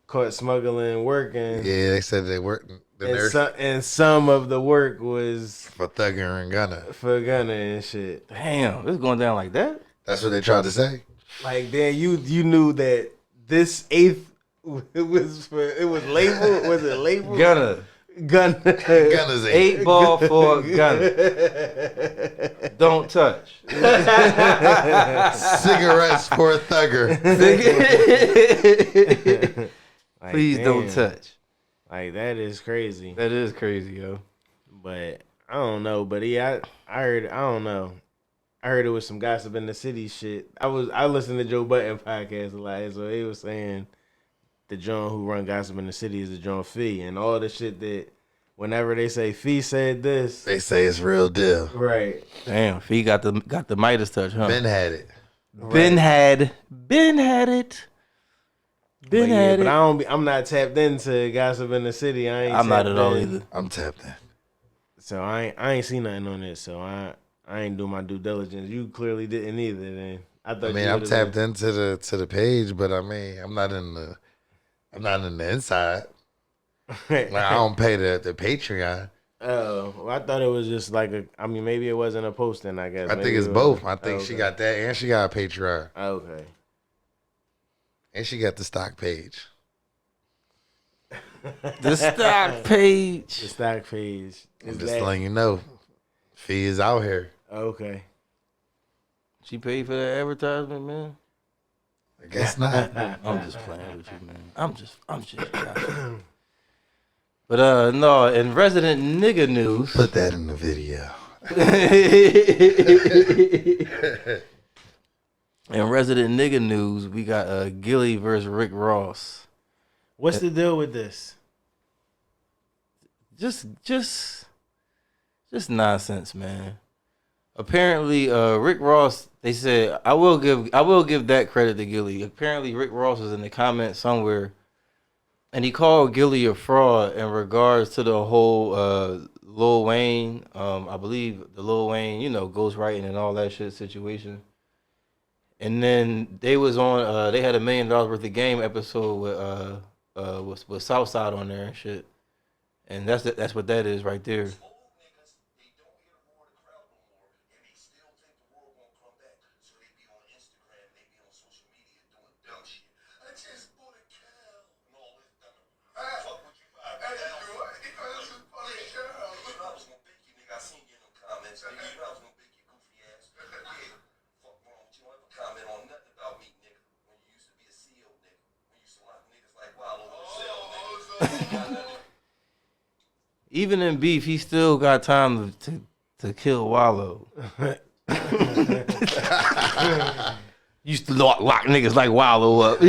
caught smuggling working. Yeah, they said they worked. And some of the work was for Thugger and Gunner. For Gunner and shit. Damn, it's going down like that? That's what they tried to say. Like, then you knew that this eighth it was labeled. Was it labeled? Gunner. Gunner's 8 ball for Gunner. Don't touch. Cigarettes for a Thugger. Like, please damn. don't touch. Like, that is crazy. That is crazy, yo. But I don't know. But I heard. I don't know. I heard it was some gossip in the city shit. I listened to Joe Budden podcast a lot, so he was saying the John who run gossip in the city is the John Fee, and all the shit that whenever they say Fee said this, they say it's real deal. Right. Damn, Fee got the Midas touch, huh? Ben had it. Ben had it. But I'm not tapped into gossip in the city. I'm not at all either. I'm tapped in. So I ain't seen nothing on this. So I ain't do my due diligence. You clearly didn't either. Then I'm tapped into the page, but I mean, I'm not in the inside. Like, I don't pay the Patreon. Oh, well, I thought it was just like maybe it wasn't a posting, I guess. I Maybe think it's it was- both. I think Oh, she okay. got that, and she got a Patreon, Okay. and she got the stock page. The stock page. The stock page. I'm Is just that letting you know, fee is out here. okay? She paid for that advertisement, man. I guess not. I'm just playing with you, man. I'm just. But no, in resident nigga news. Put that in the video. In resident nigga news, we got Gillie versus Rick Ross. What's the deal with this? Just nonsense, man. Apparently, Rick Ross. They said I will give that credit to Gillie. Apparently, Rick Ross was in the comments somewhere, and he called Gillie a fraud in regards to the whole Lil Wayne. I believe the Lil Wayne, ghostwriting and all that shit situation. And then they was on. They had $1 million worth of game episode with Southside on there and shit. And that's what that is right there. Even in beef, he still got time to kill Wallow. Used to lock niggas like Wallow up.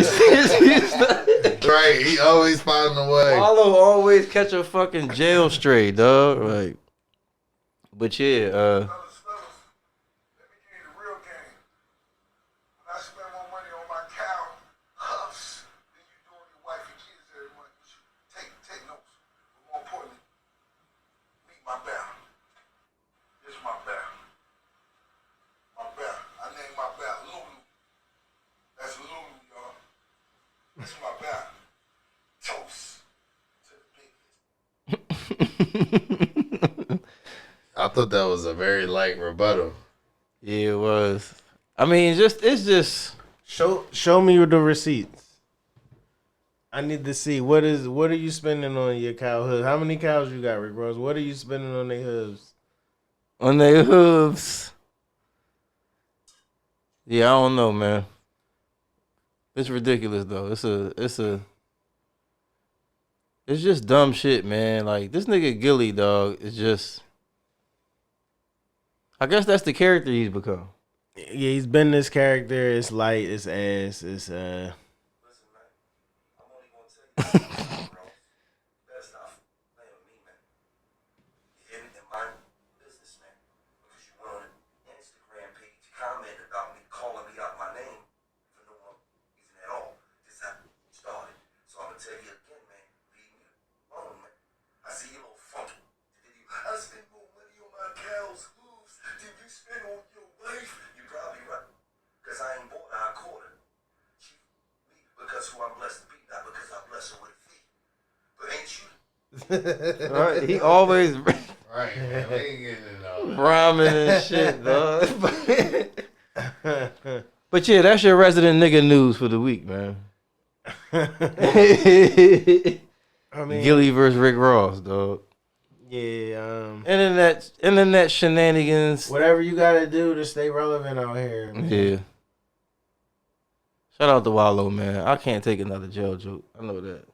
Right, he always finding a way. Wallow always catch a fucking jail stray, dog. Like, but yeah, I thought that was a very light rebuttal. yeah, it was. I mean, it's just. Show me the receipts. I need to see what are you spending on your cow hooves? How many cows you got, Rick Ross? What are you spending on their hooves? On their hooves. Yeah, I don't know, man. It's ridiculous though. It's just dumb shit, man. Like this nigga Gillie, dog, is just. I guess that's the character he's become. Yeah, he's been this character. It's light. It's ass. It's Right? He always Right, man. We ain't getting into all that. rhyming and shit, dog. But yeah, that's your resident nigga news for the week, man. I mean, Gillie versus Rick Ross, dog. yeah. Internet shenanigans. Whatever you gotta do to stay relevant out here. Man. Yeah. Shout out to Wallow, man. I can't take another jail joke. I know that.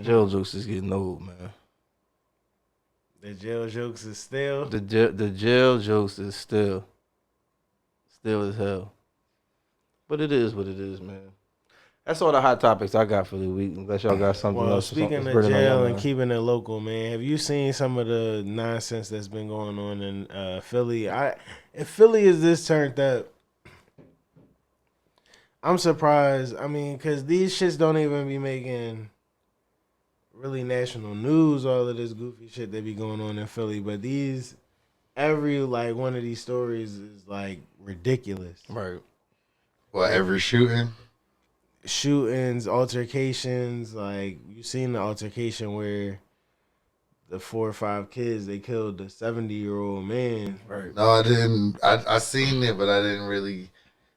Jail jokes is getting old, man. The jail jokes is still. The jail jokes is still as hell. But it is what it is, man. That's all the hot topics I got for the week. Unless y'all got something Well, else. speaking of burning on jail y'all and mind. keeping it local, man, have you seen some of the nonsense that's been going on in Philly? If Philly is this turned up, I'm surprised. I mean, because these shits don't even be making really national news, all of this goofy shit that be going on in Philly. But every like one of these stories is like ridiculous. Right. Well, every shooting. Shootings, altercations, like you seen the altercation where the 4 or 5 kids, they killed the 70-year-old man. Right. No, I didn't. I seen it, but I didn't really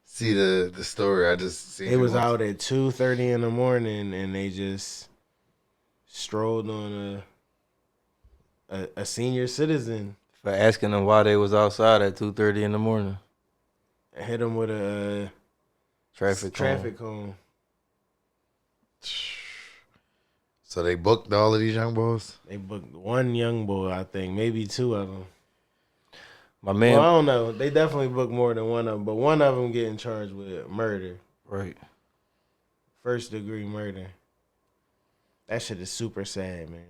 see the story. I just seen It was out at 2:30 in the morning, and they just strolled on a senior citizen. For asking them why they was outside at 2:30 in the morning. Hit him with a Traffic cone. So they booked all of these young boys? They booked one young boy, I think, maybe 2 of them. My man. Well, I don't know. They definitely booked more than one of them, but one of them getting charged with murder. Right. 1st-degree murder. That shit is super sad, man.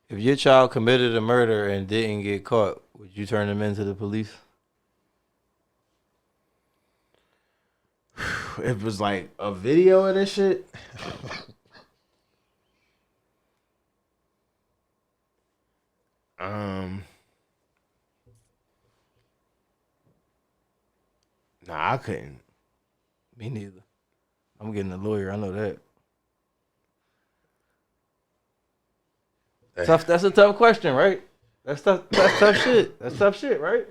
If your child committed a murder and didn't get caught, would you turn them into the police? It was like a video of this shit. Nah, I couldn't. Me neither. I'm getting a lawyer. I know that. Tough. That's a tough question, right? That's tough. That's tough shit. That's tough shit, right?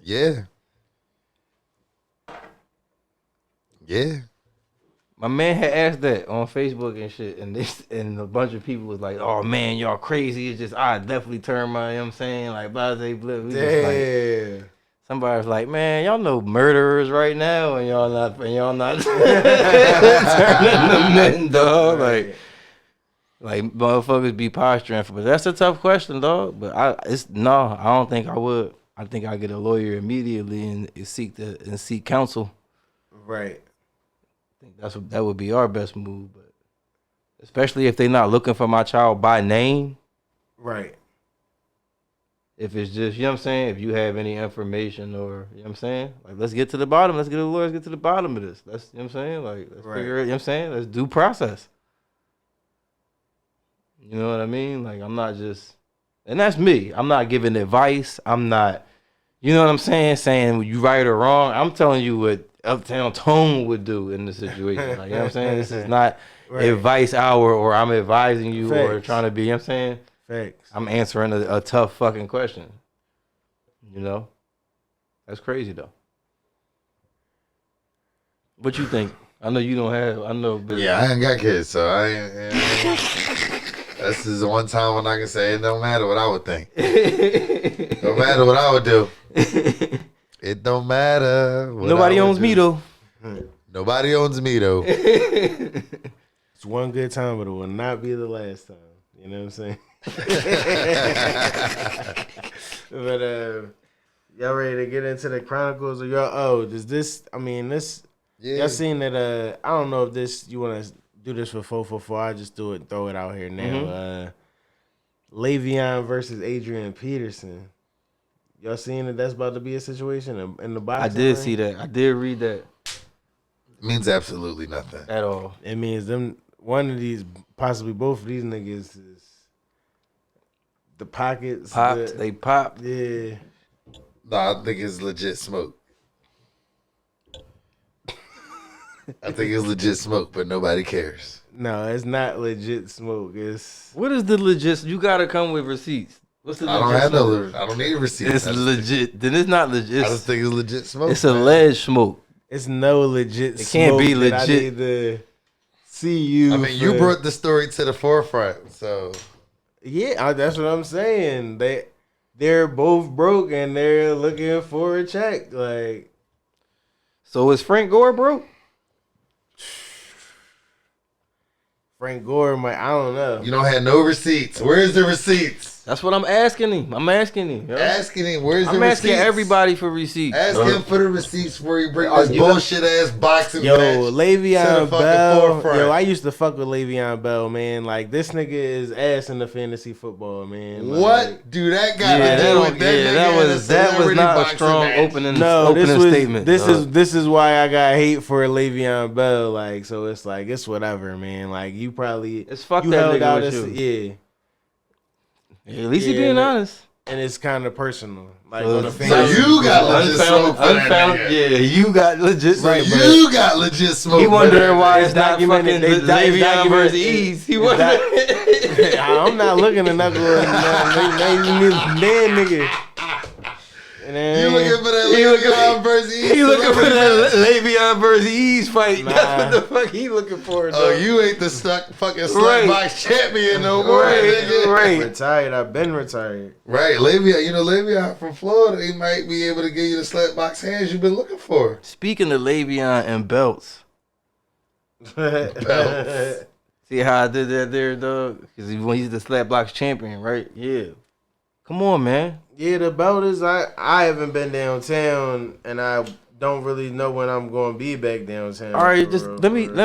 Yeah. Yeah. My man had asked that on Facebook and shit, and a bunch of people was like, "Oh man, y'all crazy." It's just I definitely turn my, you know what I'm saying, like blase blip. We just like, somebody was like, "Man, y'all know murderers right now, and y'all not turning them men, dog." Like motherfuckers be posturing for, but that's a tough question, dog. But I don't think I would. I think I get a lawyer immediately and seek counsel. Right. I think that would be our best move, but especially if they're not looking for my child by name. Right. If it's just, you know what I'm saying, if you have any information or, you know what I'm saying, like let's get to the bottom. Let's get the lawyers, get to the bottom of this. Let's, you know what I'm saying, like let's figure it, you know what I'm saying, let's do process. You know what I mean? Like I'm not just, and that's me. I'm not giving advice. I'm not, you know what I'm saying you right or wrong. I'm telling you what Uptown Tone would do in the situation. Like, you know what I'm saying? This is not advice hour or I'm advising you or trying to be, you know what I'm saying? Facts. I'm answering a tough fucking question. You know? That's crazy though. What you think? I know you don't have, I know. Yeah, I ain't got kids, so I ain't. This is the one time when I can say it don't matter what I would think. Don't matter what I would do. It don't matter. Nobody owns me though. Nobody owns me though. It's one good time, but it will not be the last time. You know what I'm saying? But y'all ready to get into the Chronicles of y'all? Oh, does this? I mean, this. Yeah. Y'all seen that? I don't know if this. You want to do this for 444? I just do it. Throw it out here now. Mm-hmm. Le'Veon versus Adrian Peterson. Y'all seeing that that's about to be a situation in the boxing? I did see that. I did read that. It means absolutely nothing at all. It means one of these, possibly both of these niggas is the pockets. They popped. Yeah. No, I think it's legit smoke. I think it's legit smoke, but nobody cares. No, it's not legit smoke. It's what is the legit? You gotta come with receipts. What's the? I don't have no. I don't need a receipt. It's legit. Then it's not legit. I just think it's legit smoke. It's alleged smoke. It's no legit. It can't be legit. I need to see you. I mean, you brought the story to the forefront, so yeah, that's what I'm saying. They're both broke and they're looking for a check. Like, so is Frank Gore broke? Frank Gore might. I don't know. You don't have no receipts. Where's the receipts? That's what I'm asking him. Yo. Asking him, where's the receipts? I'm asking everybody for receipts. Ask him for the receipts before you bring this bullshit ass boxing match. Le'Veon Bell. Yo, I used to fuck with Le'Veon Bell, man. Like, this nigga is ass in the fantasy football, man. Like, what? Dude, that got to do with that was not a strong opening statement. This is why I got hate for Le'Veon Bell. Like, so it's like, it's whatever, man. Like, you probably it's fuck that nigga with you. Yeah. At least he being honest. And it's kind of personal. Like on the So family. you got legit smoke for that Unfound, nigga. yeah, you got legit. Right, smoke. You got legit smoke. He for wondering that why nigga. it's not documented. fucking They- it's Le'Veon documented. versus Ease. He wondering. I'm not looking at nothing. Then nigga. And then, You looking for that He looking- Le'Veon versus East He looking for celebrity that match? Le'Veon versus Ease fight. Nah. That's what the fuck he looking for. Oh, dog. you ain't the fucking Right. slut box champion no more, Right, nigga. right. retired. I've been retired. Right, Le'Veon. You know Le'Veon from Florida. He might be able to give you the slut box hands you've been looking for. Speaking of Le'Veon and belts, Belts. see how I did that there, dog? Because he's the slap box champion, right? Yeah. Come on, man. Yeah, the belt is I haven't been downtown, and I don't really know when I'm going to be back downtown. All right, for just real, let for me real.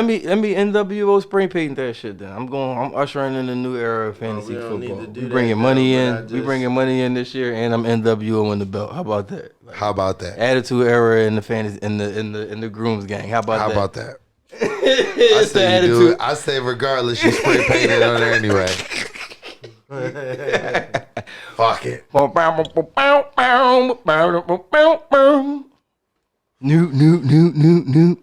NWO spray paint that shit. Then I'm ushering in a new era of fantasy we don't need football. to do We that bringing now, money but in. I We just- bringing money in this year, and I'm NWO in the belt. How about that? Like, How about that? attitude era in the fantasy in the grooms gang. How about How that? about that? I It's the say you do attitude. it. I say regardless, you spray paint it on there anyway. Fuck it. New.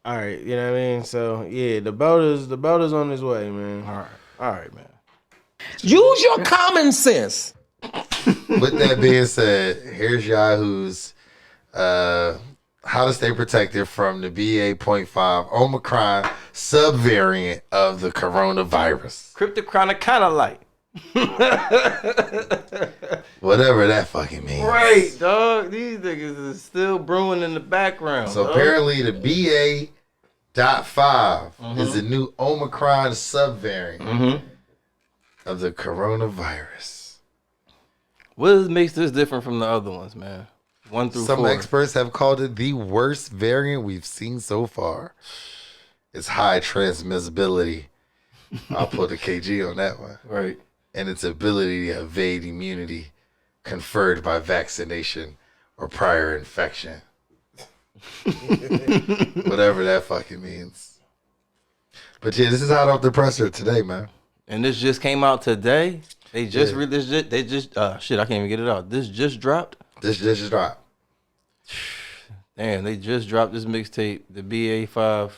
All right, you know what I mean. So yeah, the belt is on his way, man. All right, man. Use your common sense. With that being said, here's Yahoo's how to stay protected from the BA.5 Omicron subvariant of the coronavirus. Cryptochronic kind of like. Whatever that fucking means. Right, dog. These niggas is still brewing in the background. So dog. apparently the BA.5 is the new Omicron subvariant of the coronavirus. What makes this different from the other ones, man? 1 through Some 4. experts have called it the worst variant we've seen so far. Its high transmissibility. I'll put a KG on that one. Right. And its ability to evade immunity conferred by vaccination or prior infection. Whatever that fucking means. But yeah, this is hot off the presser today, man. And this just came out today. They just released it. They just shit. I can't even get it out. This just dropped. This just dropped. Damn, they just dropped this mixtape, the BA5.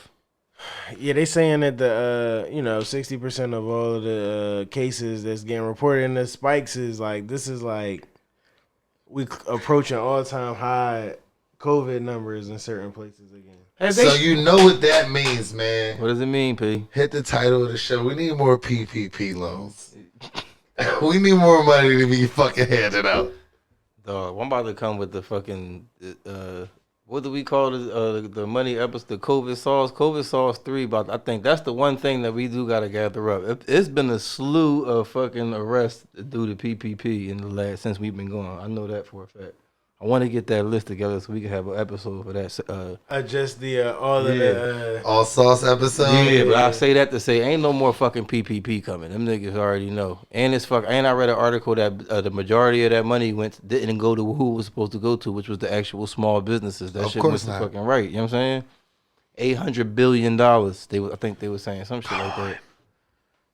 Yeah, they saying that the 60% of all of the cases that's getting reported in the spikes is like this is like we approaching all time high COVID numbers in certain places again. So you know what that means, man. What does it mean, P? Hit the title of the show. We need more PPP loans. We need more money to be fucking handed out. Dog, I'm about to come with the fucking what do we call the money episode? The COVID sauce 3. But I think that's the one thing that we do gotta gather up. It's been a slew of fucking arrests due to PPP in the last since we've been going. I know that for a fact. I want to get that list together so we can have an episode for that. Just the all of the All sauce episode. Yeah, but I say that to say ain't no more fucking PPP coming. Them niggas already know. And I read an article that the majority of that money didn't go to who it was supposed to go to, which was the actual small businesses. That Of shit course was not. fucking right. You know what I'm saying? $800 billion. I think they were saying some shit like that.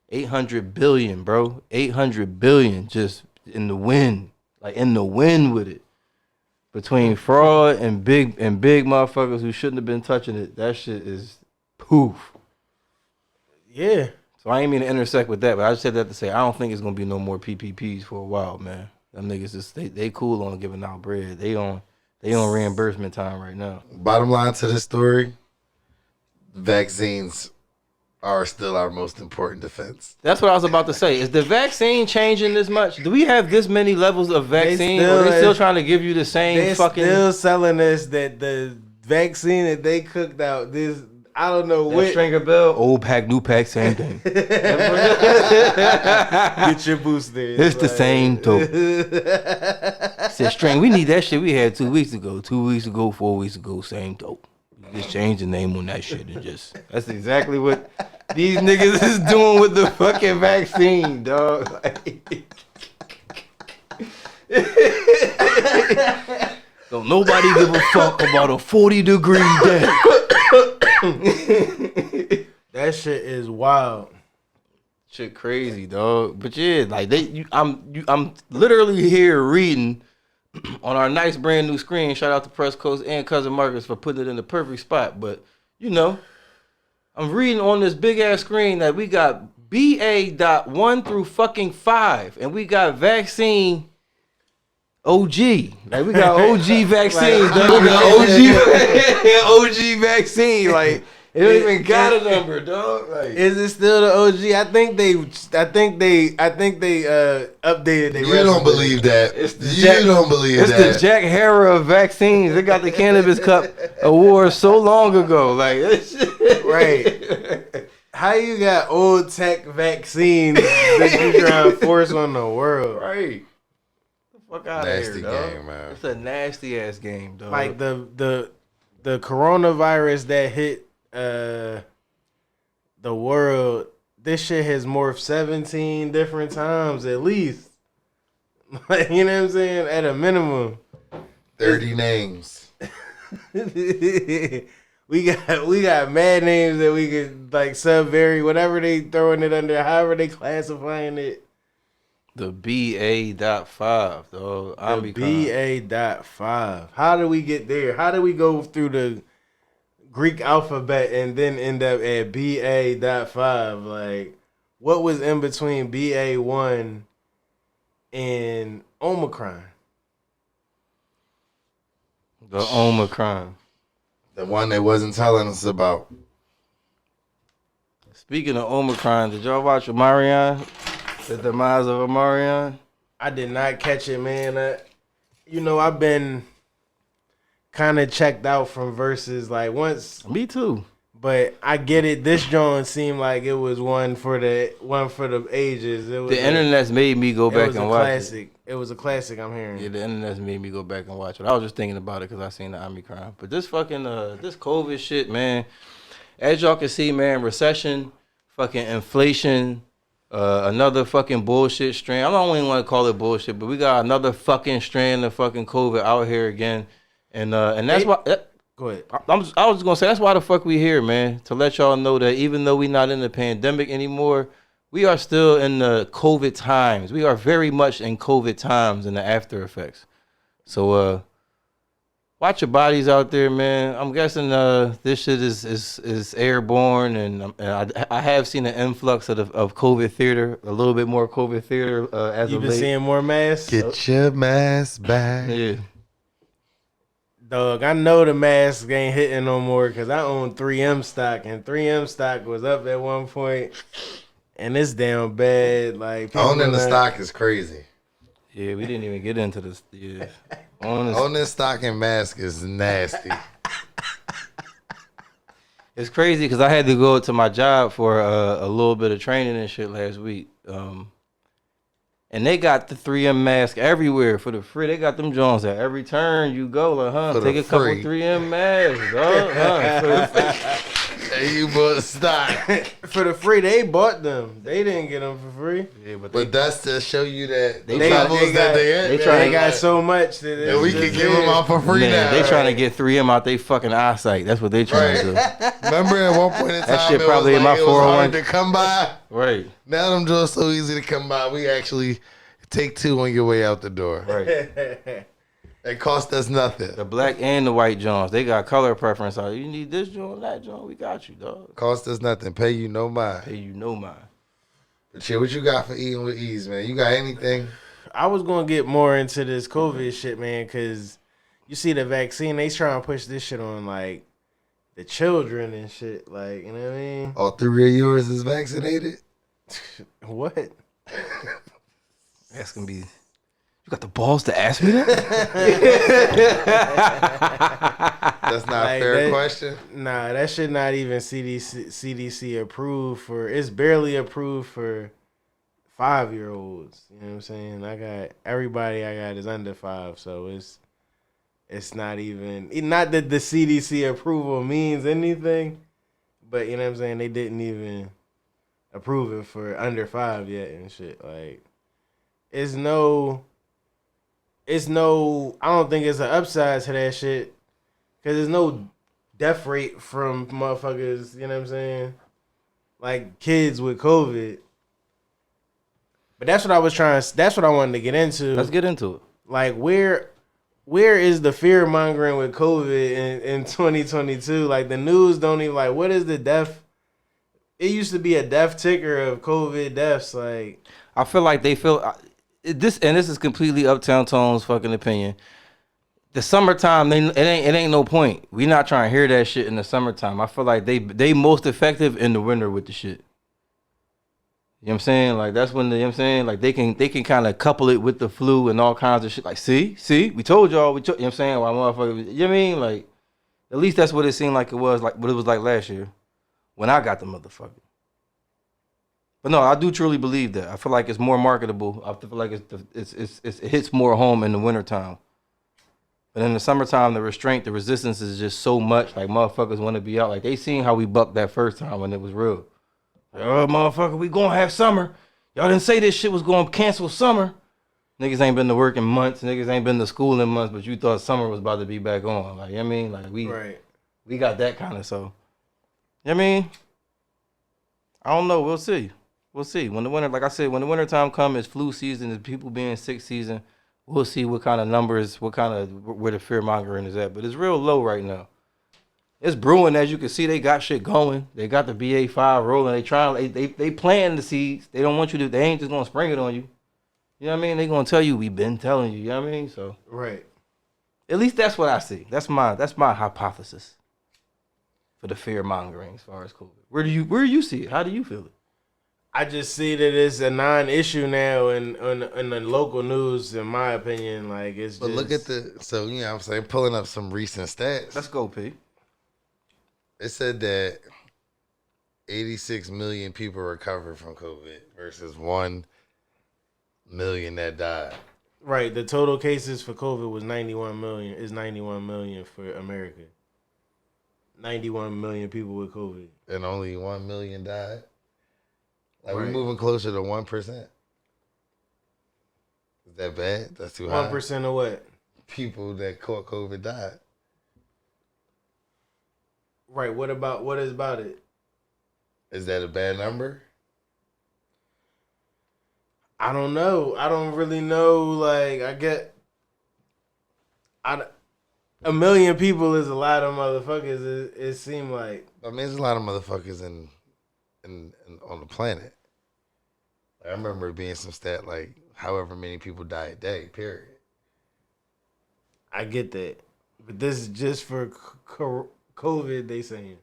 800 billion, bro. 800 billion just in the wind. Like in the wind with it. Between fraud and big motherfuckers who shouldn't have been touching it, that shit is poof. yeah. So I ain't mean to intersect with that, but I just said that to say I don't think it's gonna be no more PPPs for a while, man. Them niggas just they cool on giving out bread. They on reimbursement time right now. Bottom line to this story, vaccines are still our most important defense. That's what I was about to say. Is the vaccine changing this much? Do we have this many levels of vaccine? Or they still trying to give you the same They're fucking still selling us that the vaccine that they cooked out. This I don't know that what. stringer bell? Old pack, new pack, same thing. Get your booster. It's the same dope. Said string, we need that shit we had 2 weeks ago. 2 weeks ago, 4 weeks ago, same dope. Just change the name on that shit and just that's exactly what these niggas is doing with the fucking vaccine, dog. Don't nobody give a fuck about a 40-degree day. That shit is wild. Shit crazy, dog. But yeah, like I'm literally here reading on our nice brand new screen. Shout out to Press Coast and Cousin Marcus for putting it in the perfect spot. But, you know, I'm reading on this big ass screen that we got BA.1 through fucking 5. And we got vaccine OG. Like, we got OG vaccines. dog. We got OG vaccine. Like, it don't even got a number, dog. Like, Is it still the OG? I think they updated their You don't believe that. You don't believe it's that. the Jack Harrah of vaccines. They got the Cannabis Cup award so long ago. Like, Right. How you got old tech vaccines that you trying to force on the world? Right. The fuck out of Nasty here, dog. game, man. It's a nasty ass game, dog. Like the coronavirus that hit the world, this shit has morphed 17 different times at least. Like, you know what I'm saying? At a minimum. 30 names. we got mad names that we could like sub-vary, whatever they throwing it under, however they classifying it. the BA.5, dog. The BA.5. How do we get there? How do we go through the Greek alphabet and then end up at BA.5? Like, what was in between BA1 and Omicron? The Omicron. The one they wasn't telling us about. Speaking of Omicron, did y'all watch Omarion? The demise of Omarion? I did not catch it, man. I've been kind of checked out from Versus like once, Me too. but I get it. This joint seemed like it was one for the ages. It was The internet's made me go it back was a and watch classic. It was a classic. I'm hearing. Yeah, the internet's made me go back and watch it. I was just thinking about it because I seen the Omicron. But this fucking this COVID shit, man. As y'all can see, man, recession, fucking inflation, another fucking bullshit strain. I don't even want to call it bullshit, but we got another fucking strain of fucking COVID out here again, and that's why. Go ahead. I was just gonna say that's why the fuck we here, man. To let y'all know that even though we not in the pandemic anymore, we are still in the COVID times. We are very much in COVID times and the after effects. So watch your bodies out there, man. I'm guessing this shit is airborne, and I have seen an influx of COVID theater, a little bit more COVID theater as You've of been late. seeing more masks. Get your mask back. Yeah. Dog, I know the mask ain't hitting no more because I own 3M stock, and 3M stock was up at one point, and it's down bad. Like, people Owning the like- stock is crazy. Yeah, we didn't even get into this. Yeah. Owning stock and mask is nasty. It's crazy because I had to go to my job for a little bit of training and shit last week. And they got the 3M mask everywhere for the free. They got them Jones at every turn you go. Like, For the take a couple free. 3M masks, dog. For the free. Hey, you bought stock. For the free, they bought them. They didn't get them for free. Yeah, but But that's to show you that the They- levels they that got- they at. they man. trying They to got so much that And we can give them out for free man, now. they trying to get 3M out they fucking eyesight. That's what they trying to do. Remember at one point in time, That shit it probably was in like my it was 401. hard to come by. Right, Now them doors so easy to come by. We actually take two on your way out the door. right. It cost us nothing. The black and the white Jones, they got color preference. Like, you need this joint, that joint, we got you, dog. Cost us nothing. Pay you no mind. Hey, you know mine. But shit, what you got for eating with ease, man? You got anything? I was gonna get more into this COVID shit, man, because you see the vaccine, they trying to push this shit on like the children and shit. Like, you know what I mean? All three of yours is vaccinated? What? That's gonna be. You got the balls to ask me that? That's not a Like fair that- question. Nah, that shit not even CDC approved for. It's barely approved for 5-year-olds. You know what I'm saying? I got everybody I got is under 5, so it's not even. Not that the CDC approval means anything, but you know what I'm saying. They didn't even approve it for under 5 yet and shit. Like, it's no. I don't think it's an upside to that shit. Because there's no death rate from motherfuckers, you know what I'm saying? Like kids with COVID. But that's what I wanted to get into. Let's get into it. Like, where where is the fear mongering with COVID in 2022? Like the news don't even like. What is the death? It used to be a death ticker of COVID deaths. Like I feel like they feel this, and this is completely Uptown Tone's fucking opinion. The summertime, it ain't no point. We not trying to hear that shit in the summertime. I feel like they most effective in the winter with the shit. You know what I'm saying? Like that's when you know what I'm saying? Like they can kind of couple it with the flu and all kinds of shit. Like, see, we told y'all, you know what I'm saying? Why motherfucker, you know what I mean? Like, at least that's what it seemed like it was, like what it was like last year when I got the motherfucker. But no, I do truly believe that. I feel like it's more marketable. I feel like it hits more home in the wintertime. But in the summertime, the restraint, the resistance is just so much. Like motherfuckers want to be out. Like they seen how we bucked that first time when it was real. Like, oh motherfucker, we gonna have summer. Y'all didn't say this shit was gonna cancel summer. Niggas ain't been to work in months. Niggas ain't been to school in months. But you thought summer was about to be back on. Like you know what I mean, like we got that kind of so. You know what I mean? I don't know. We'll see. We'll see. When the winter, like I said, when the winter time comes, it's flu season, it's people being sick season. We'll see what kind of numbers, where the fear mongering is at. But it's real low right now. It's brewing, as you can see. They got shit going. They got the BA5 rolling. They planting the seeds. They don't want you to. They ain't just gonna spring it on you. You know what I mean? They gonna tell you. We've been telling you. You know what I mean? So right. At least that's what I see. That's my hypothesis for the fear mongering as far as COVID. Where do you see it? How do you feel it? I just see that it's a non-issue now in the local news, in my opinion. Like it's. But look at so you know what I'm saying, pulling up some recent stats. Let's go, P. It said that 86 million people recovered from COVID versus 1 million that died. Right. The total cases for COVID was 91 million. Is 91 million for America. 91 million people with COVID. And only 1 million died. Like right. We're moving closer to 1%. Is that bad? That's too high. 1% of what? People that caught COVID died. Right. What is about it? Is that a bad number? I don't know. I don't really know. Like a million people is a lot of motherfuckers. It seemed like. I mean, there's a lot of motherfuckers in on the planet. I remember it being some stat like however many people die a day, period. I get that. But this is just for COVID, they saying.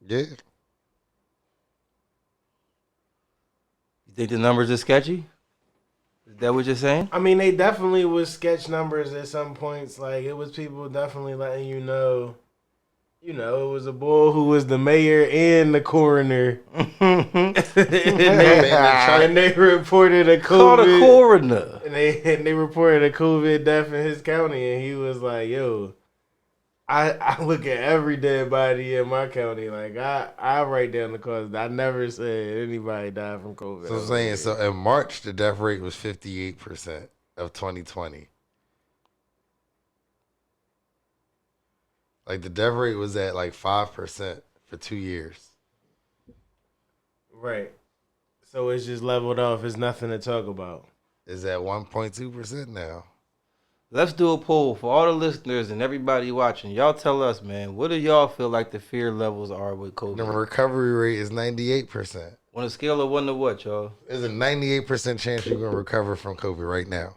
Yeah. You think the numbers are sketchy? Is that what you're saying? I mean, they definitely was sketch numbers at some points. Like, it was people definitely letting you know, it was a bull who was the mayor and the coroner. and they reported a COVID. Called a coroner. And they reported a COVID death in his county. And he was like, yo, I look at every dead body in my county. Like, I write down the cause. I never said anybody died from COVID. So I'm saying, so in March, the death rate was 58% of 2020. Like, the death rate was at like 5% for 2 years. Right. So it's just leveled off. It's nothing to talk about. It's at 1.2% now. Let's do a poll for all the listeners and everybody watching. Y'all tell us, man, what do y'all feel like the fear levels are with COVID? The recovery rate is 98%. On a scale of 1 to what, y'all? There's a 98% chance you're going to recover from COVID right now.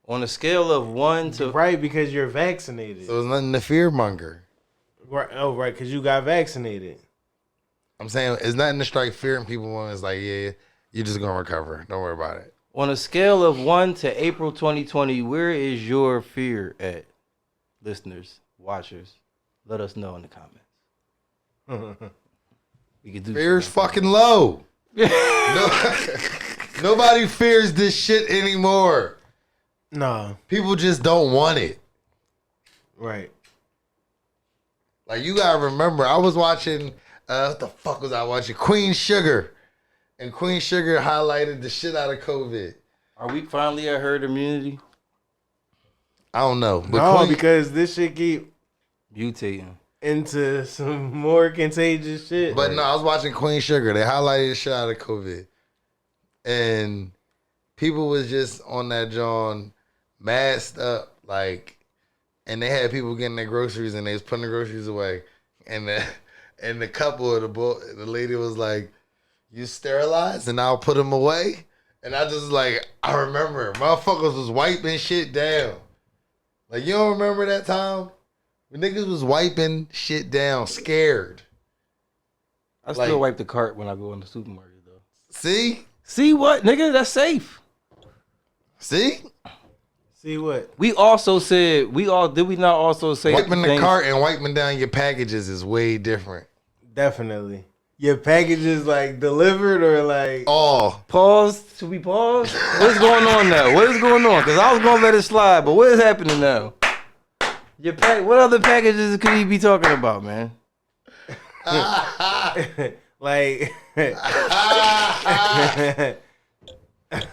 On a scale of 1 to... Right, because you're vaccinated. So there's nothing to fear monger. Right. Oh, right, because you got vaccinated. I'm saying it's nothing to strike fear in people when it's like, yeah, you're just going to recover. Don't worry about it. On a scale of 1 to April 2020, where is your fear at? Listeners, watchers, let us know in the comments. We could do Fear's fucking low. Nobody fears this shit anymore. No. People just don't want it. Right. Like, you gotta remember, I was watching, what the fuck was I watching? Queen Sugar. And Queen Sugar highlighted the shit out of COVID. Are we finally at herd immunity? I don't know. But No, Queen, because this shit keep Mutating. into some more contagious shit. but no, I was watching Queen Sugar. They highlighted the shit out of COVID. And people was just on that John masked up, like, and they had people getting their groceries and they was putting the groceries away. And the couple of the lady was like, "You sterilized and I'll put them away." And I just like, I remember motherfuckers was wiping shit down. Like, you don't remember that time? When niggas was wiping shit down, scared. I still wipe the cart when I go in the supermarket, though. See? See what, nigga? That's safe. See? See what? We also said, did we not also say Wiping the cart and wiping down your packages is way different. Definitely. Your packages like delivered or like all. Pause. Should we pause? What's going on now? What is going on? Because I was gonna let it slide, but what is happening now? What other packages could he be talking about, man? like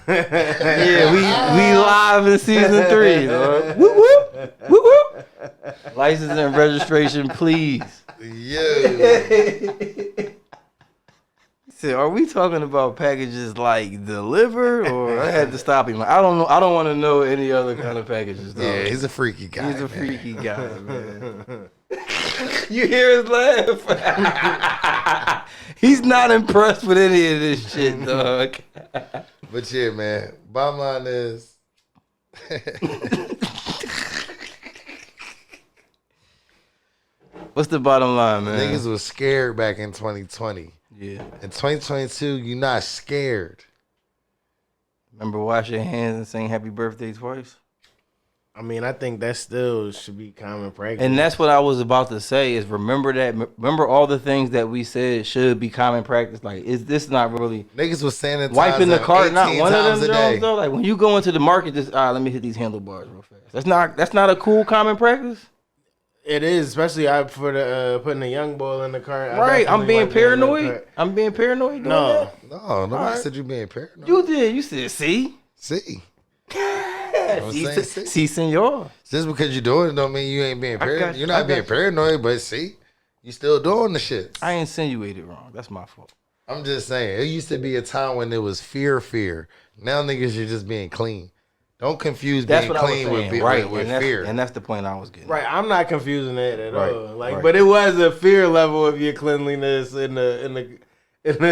yeah, we live in season 3. Dog. Whoop whoop whoop whoop. License and registration, please. Yeah. Said, are we talking about packages like delivered, or I had to stop him? I don't know. I don't want to know any other kind of packages. Though. Yeah, he's a freaky guy. He's a freaky guy, man. You hear his laugh? He's not impressed with any of this shit, dog. But yeah, man. Bottom line is, what's the bottom line, man? niggas was scared back in 2020. Yeah. In 2022, you're not scared. Remember wash your hands and sing happy birthday twice? I mean, I think that still should be common practice. And that's what I was about to say is remember all the things that we said should be common practice. Like, is this not really Niggas was sanitizing wiping the cart? Not one of them a day. jobs though. Like when you go into the market, just let me hit these handlebars real fast. That's not a cool common practice. It is, especially for the putting a young boy in the cart. Right, I'm being paranoid. I'm being paranoid. Doing No, that? No, nobody Alright. said you being paranoid. You did. You said, see? See. See, senor. Just because you're doing it don't mean you ain't being got paranoid. you. You're I not got being you. paranoid, but see, you still doing the shit. I insinuated wrong. That's my fault. I'm just saying, it used to be a time when it was fear. Now niggas are just being clean. Don't confuse That's being what I was clean saying. with, Right, with and that's, fear. and that's the point I was getting. right. I'm not confusing that at Right, all. Like, right. but it was a fear level of your cleanliness in 2020. It was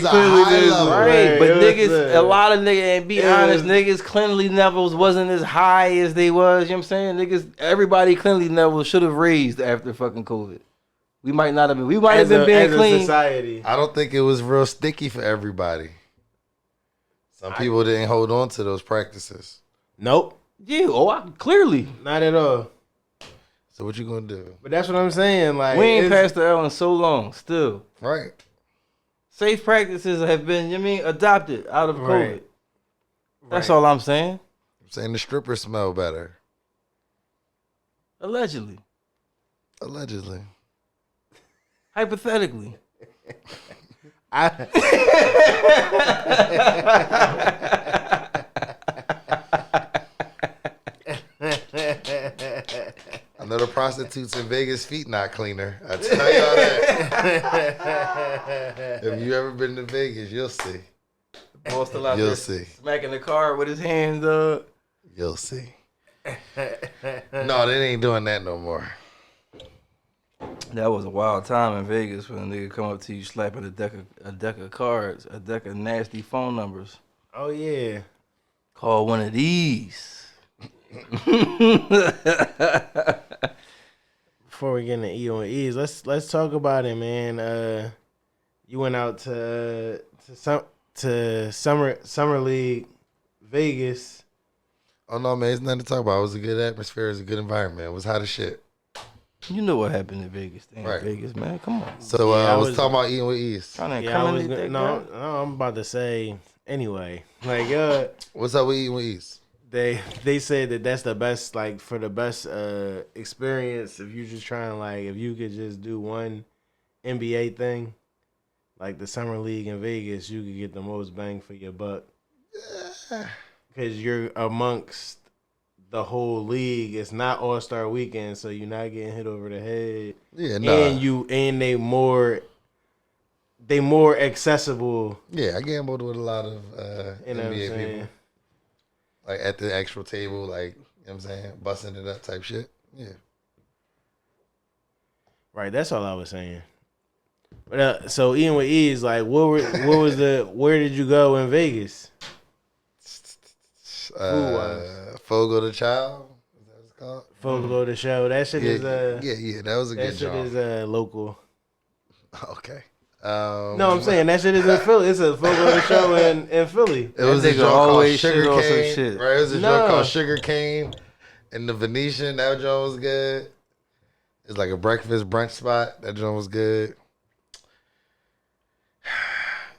your a high level. Right, but it was, niggas, a lot of niggas, and be it honest, was- niggas' cleanliness levels wasn't as high as they was. You know what I'm saying? Niggas, everybody cleanliness levels should have raised after fucking COVID. We might not have been. We might have been being as a clean. society. I don't think it was real sticky for everybody. Some people didn't hold on to those practices. Nope, Yeah, clearly. not at all. So what you gonna do? But that's what I'm saying. Like, We ain't it's- passed the L in so long. Still, Right. safe practices have been, you know what I mean, adopted out of COVID. Right. That's Right. all I'm saying. I'm saying the strippers smell better. Allegedly, Allegedly. hypothetically. I know the prostitutes in Vegas' feet not cleaner. I tell y'all that. If you ever been to Vegas, you'll see. Paul still out You'll there see. smacking the car with his hands up. You'll see. No, they ain't doing that no more. That was a wild time in Vegas when a nigga come up to you slapping a deck of cards, a deck of nasty phone numbers. Oh yeah. Call one of these. Before we get into E on E's, let's talk about it, man. You went out to summer league Vegas. Oh no, man, it's nothing to talk about. It was a good atmosphere. It was a good environment. It was hot as shit. You know what happened in Vegas? Damn, Right. Vegas, man. Come on. So Yeah, I I was was- talking about eating with ease. Trying to Yeah, I come was in gonna, no, I'm about to say anyway. Like, What's up with eating with ease? they said that that's the best, like, for the best experience. If you just trying, like, if you could just do one NBA thing, like the summer league in Vegas, you could get the most bang for your buck. Because you're amongst the whole league. It's not All-Star weekend, so you're not getting hit over the head. Yeah, nah. And they more they more accessible. Yeah, I gambled with a lot of You know what I'm NBA saying? people. Like at the actual table, like, you know what I'm saying? Busting it up type shit. Yeah. Right, that's all I was saying. But so Ian with E's, like, where did you go in Vegas? Fogo the Child. Is that what it's called? Fogo the show. That shit is Yeah, that was a that good shit job. is local. Okay. No, I'm saying that shit is in Philly. It's a Fogo the show in Philly. It was That a nigga joint called always Sugar shit on some Cane. shit. Right, it was a No. joint called Sugar Cane. And the Venetian, that joint was good. It's like a breakfast brunch spot. That joint was good.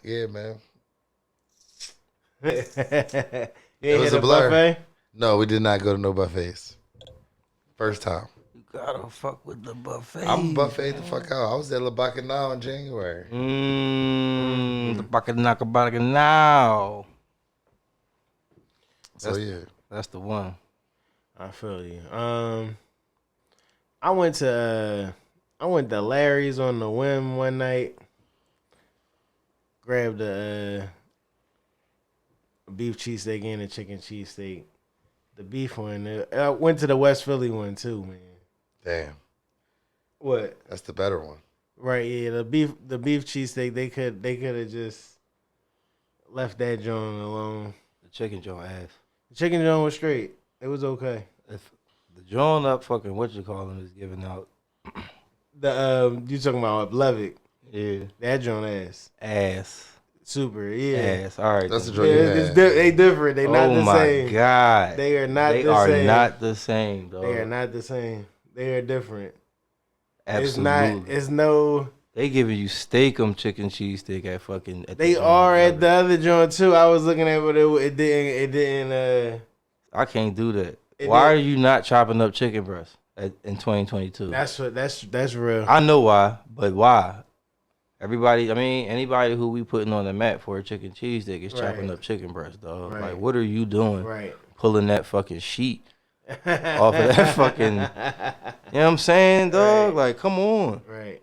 Yeah, man. You It was hit a blur. buffet? No, we did not go to no buffets. First time. You gotta fuck with the buffet. I'm buffet the fuck out. I was at La Bacchanal in January. The baka now. So yeah. That's the one. I feel you. I went to Larry's on the whim one night. Grabbed a beef cheesesteak and a chicken cheesesteak. The beef one. I went to the West Philly one too, man. Damn. What? That's the better one. Right, yeah. The beef cheesesteak. They could have just left that joint alone. The chicken joint ass. The chicken joint was straight. It was okay. If the joint up fucking what you call them is giving out. The you talking about Levick? Yeah. That joint Ass. super. Yeah. Ass. All right. That's the then. joint you Yeah, had. they different. They not Oh the my same. god. They are not They the are same. not the same, dog. They are not the same. They are different. Absolutely. It's no. They giving you steakum chicken cheesesteak at fucking. At They the are joint. at the other joint too. I was looking at, but it didn't. I can't do that. It Why are didn't- you not chopping up chicken breasts in 2022? That's real. I know why, but why? Anybody who we putting on the mat for a chicken cheesesteak is chopping Right. up chicken breast, dog. Right. Like, what are you doing? Right. Pulling that fucking sheet off of that fucking. You know what I'm saying, dog? Right. Like, come on. Right.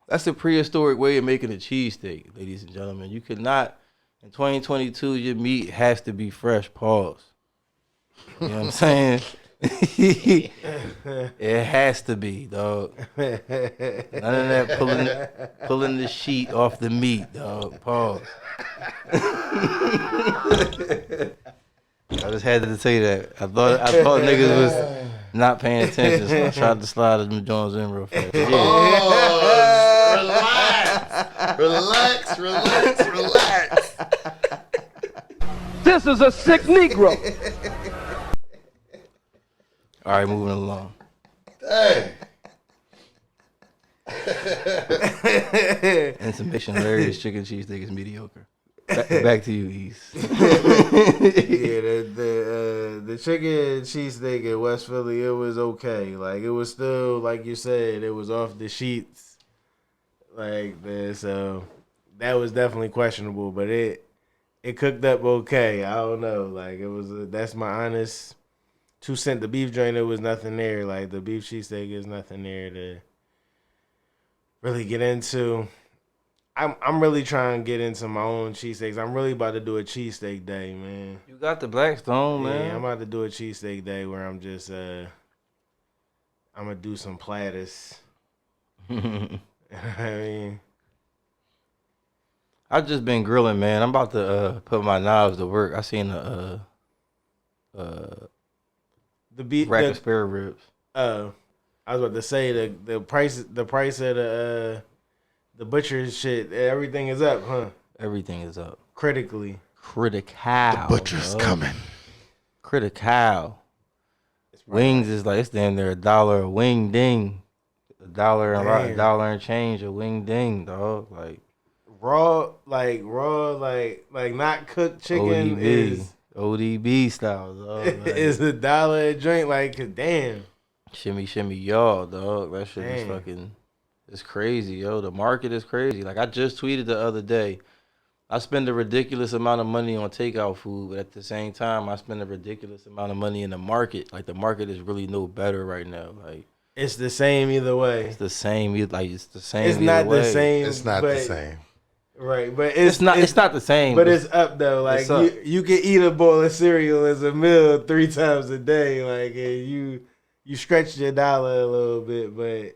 That's the prehistoric way of making a cheesesteak, ladies and gentlemen. You could not, in 2022, your meat has to be fresh. Pause. You know what I'm saying? It has to be, dog. None of that pulling the sheet off the meat, dog. Pause. I just had to say that. I thought niggas was not paying attention, so I tried to slide them Jones in real fast. Yeah. Oh, relax. This is a sick Negro. All right, moving along. Hey. Insubmission hilarious chicken cheesesteak is mediocre. Back to you, East. Yeah, the chicken cheesesteak in West Philly, it was okay. Like, it was still, like you said, it was off the sheets. Like this, so that was definitely questionable, but it cooked up okay. I don't know. Like, it was that's my honest 2 cent. The beef joint, there was nothing there. Like, the beef cheesesteak is nothing there to really get into. I'm really trying to get into my own cheesesteaks. I'm really about to do a cheesesteak day, man. You got the Blackstone, man. Yeah, I'm about to do a cheesesteak day where I'm just I'm gonna do some platters. I mean, I've just been grilling, man. I'm about to put my knives to work. I seen a the beef. rack of spare ribs. I was about to say the price of the butcher shit. Everything is up, huh? Everything is up. Critically. Critical. Butcher's dog. coming. Critical. Wings is like, it's damn near $1 a wing ding. Damn. $1 and change a wing ding, dog. Like Raw, like not cooked chicken ODB style, dog. Like, is $1 a drink. Like, damn. shimmy y'all, dog. That shit is Damn. fucking, it's crazy, yo. The market is crazy. Like, I just tweeted the other day, I spend a ridiculous amount of money on takeout food, but at the same time, I spend a ridiculous amount of money in the market. Like, the market is really no better right now. Like, It's the same either way. It's the same. It's the same. It's not either way. the same. It's not but, the same. Right, but It's not the same. But it's up though. Like It's up. you can eat a bowl of cereal as a meal 3 times a day. Like and you stretch your dollar a little bit, but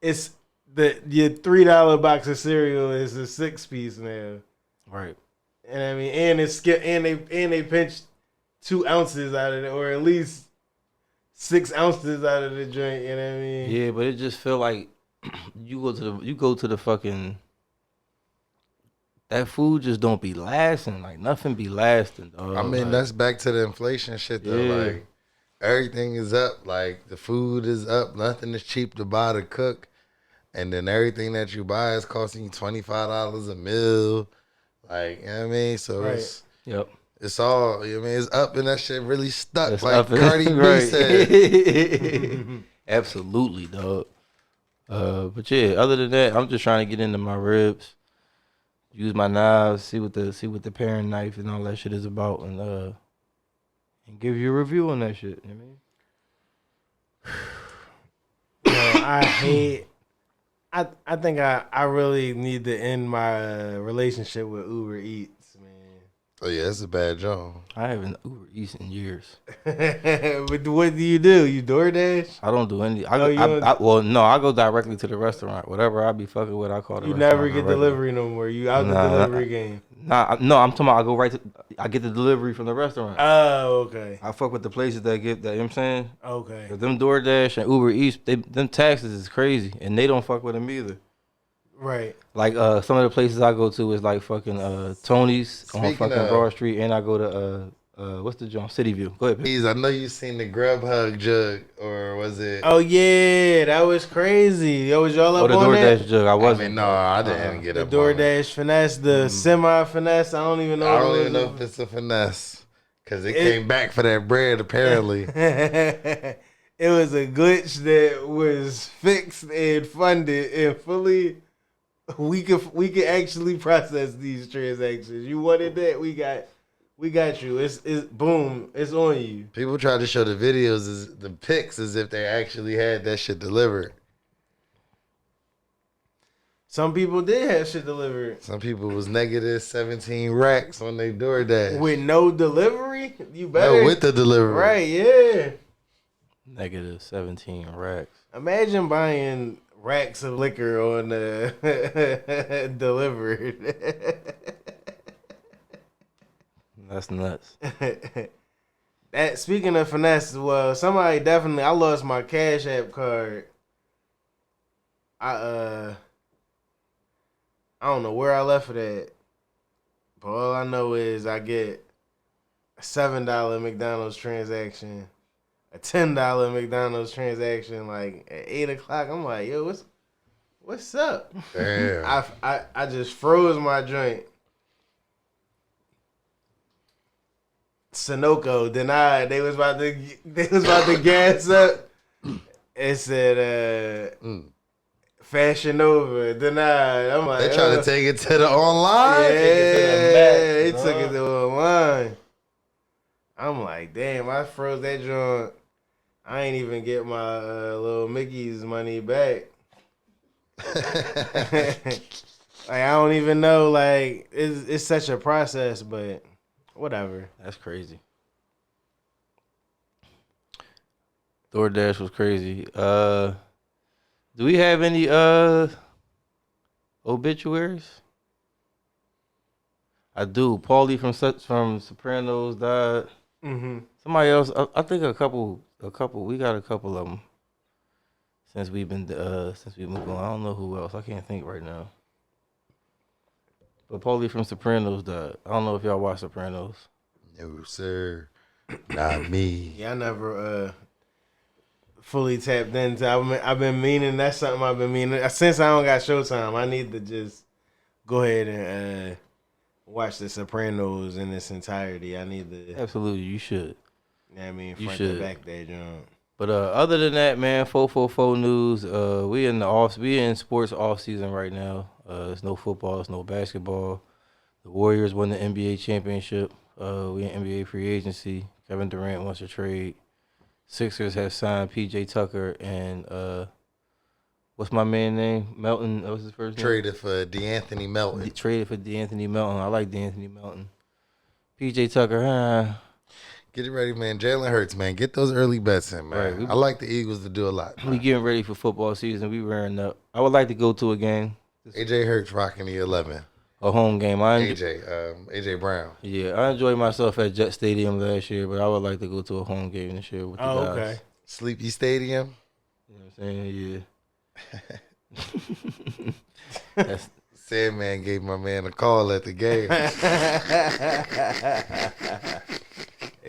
it's your $3 box of cereal is a 6-piece now. Right. And I mean, and they pinched 2 ounces out of it, or at least 6 ounces out of the joint. You know what I mean? Yeah, but it just feel like you go to the fucking. That food just don't be lasting. Like nothing be lasting, dog. I mean, like, that's back to the inflation shit though. Yeah. Like everything is up. Like the food is up. Nothing is cheap to buy to cook. And then everything that you buy is costing you $25 a meal. Like, you know what I mean? So Right. it's all, you know what I mean? It's up and that shit really stuck. It's like up and- Cardi B right. said. Absolutely, dog. But yeah, other than that, I'm just trying to get into my ribs, use my knives, see what the paring knife and all that shit is about, and give you a review on that shit. You know what I mean? I hate. I think I really need to end my relationship with Uber Eats, man. Oh, yeah, it's a bad job. I haven't Uber Eats in years. But what do? You DoorDash? I don't do any. Oh, No, I go directly to the restaurant. Whatever I be fucking with, I call the You restaurant. never get delivery no more. You out the delivery game. No, I'm talking about I go right to. I get the delivery from the restaurant. Oh, okay. I fuck with the places that give that. You know what I'm saying? Okay. 'Cause them DoorDash and Uber Eats, them taxes is crazy, and they don't fuck with them either. Right. Like some of the places I go to is like fucking Tony's on Speaking fucking of- Broad Street, and I go to what's the joint? City View. Go ahead. Pete. Please, I know you seen the Grubhub jug, or was it? Oh yeah, that was crazy. Yo, was y'all up The on DoorDash that? jug. I I wasn't. mean, no, I didn't get The up on it. DoorDash finesse, the semi finesse. I don't even know. I what don't it even know was. if it's a finesse. Because it came back for that bread, apparently. It was a glitch that was fixed and funded and fully. We could actually process these transactions. You wanted that? We got you. It's boom. It's on you. People tried to show the videos, the pics, as if they actually had that shit delivered. Some people did have shit delivered Some people was negative 17 racks on their DoorDash. with no delivery. You better No, with the delivery. right? Yeah. Negative 17 racks. Imagine buying racks of liquor on the delivered. That's nuts. That speaking of finesse, well, somebody definitely. I lost my Cash App card. I don't know where I left it at, but all I know is I get a $7 McDonald's transaction, a $10 McDonald's transaction, like at 8:00. I'm like, yo, what's up? Damn. I just froze my joint. Sunoco denied. They was about to gas up. It said Fashion Nova denied. I'm like, They trying to take it to the online? yeah, they took it to online. I'm like, damn, I froze that joint. I ain't even get my little Mickey's money back. Like I don't even know. Like it's such a process, but whatever. That's crazy. DoorDash was crazy. Do we have any obituaries? I do. Paulie from Sopranos died. Mm-hmm. Somebody else. I think a couple. We got a couple of them since we've been going. I don't know who else. I can't think right now. But Paulie from Sopranos died. I don't know if y'all watch Sopranos. No, sir. Not me. Yeah, I never fully tapped into. I've been meaning. That's something I've been meaning since I don't got Showtime. I need to just go ahead and watch The Sopranos in its entirety. I need to. Absolutely, you should. You know what I mean, You front should. to back that jump. But other than that, man, 444 news. We in sports off season right now. It's no football, it's no basketball. The Warriors won the NBA championship. We in NBA free agency. Kevin Durant wants to trade. Sixers have signed PJ Tucker and what's my man name? Melton. What's his first name? Traded for DeAnthony Melton. Traded for DeAnthony Melton. I like DeAnthony Melton. PJ Tucker, Get it ready, man. Jalen Hurts, man. Get those early bets in, man. Right, I like the Eagles to do a lot. we getting ready for football season. We rearing up. I would like to go to a game, AJ Hurts rocking the 11. a home game. AJ Brown. Yeah, I enjoyed myself at Jet Stadium last year, but I would like to go to a home game this year with the guys. Okay. Sleepy Stadium. You know what I'm saying? Yeah. That's, Sandman gave my man a call at the game.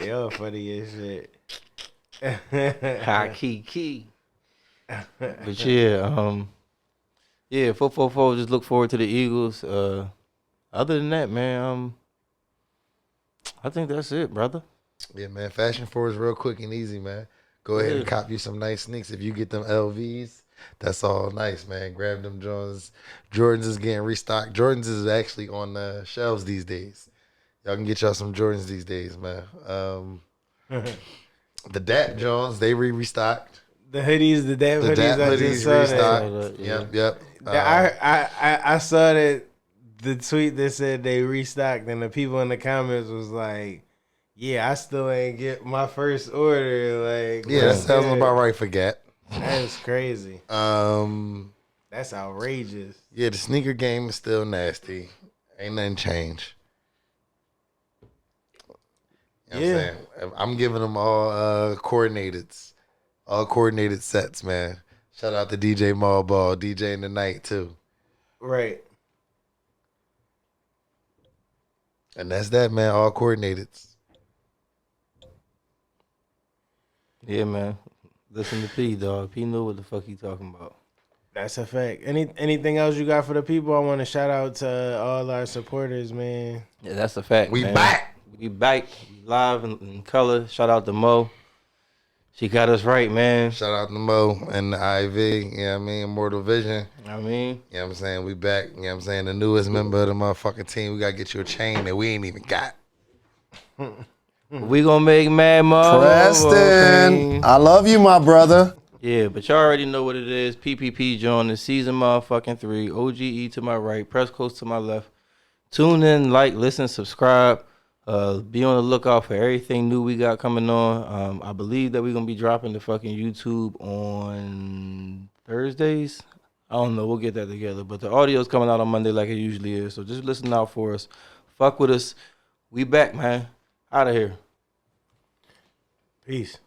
Yo, funny as shit. high key. But yeah, 444. Just look forward to the Eagles. Other than that, man, I think that's it, brother. Yeah, man. Fashion Forward's real quick and easy, man. Go ahead and cop you some nice sneaks. If you get them LVs, that's all nice, man. Grab them Jordans. Jordans is getting restocked. Jordans is actually on the shelves these days. Y'all can get y'all some Jordans these days, man. The Dap Jones, they restocked. The hoodies, the Dap The hoodies, Dap I hoodies just saw restocked. that. Yep. I saw that the tweet that said they restocked, and the people in the comments was like, "Yeah, I still ain't get my first order." Like, Yeah, that sounds about right for Gap. That's crazy. That's outrageous. Yeah, the sneaker game is still nasty. Ain't nothing changed. You know what I'm saying? I'm giving them all coordinated sets, man. Shout out to DJ Mallball, DJ in the night too. Right. And that's that, man. All coordinated. Yeah, man. Listen to P, dog. P know what the fuck he talking about. That's a fact. Anything else you got for the people? I want to shout out to all our supporters, man. Yeah, that's a fact. We man. back. We back. We live in color. Shout out to Mo. She got us right, man. Shout out to Mo and the IV, you know what I mean? Immortal Vision. I mean, You know what I'm saying? We back, you know what I'm saying? The newest member of the motherfucking team. We got to get you a chain that we ain't even got. we gonna make Mad Mo. Preston, I love you, my brother. Yeah, but y'all already know what it is. PPP JAWN, the season motherfucking 3. OGE to my right, press close to my left. Tune in, like, listen, subscribe. Be on the lookout for everything new we got coming on. I believe that we're gonna be dropping the fucking YouTube on Thursdays. I don't know. We'll get that together. But the audio's coming out on Monday like it usually is. So just listen out for us. Fuck with us. We back, man. Out of here. Peace.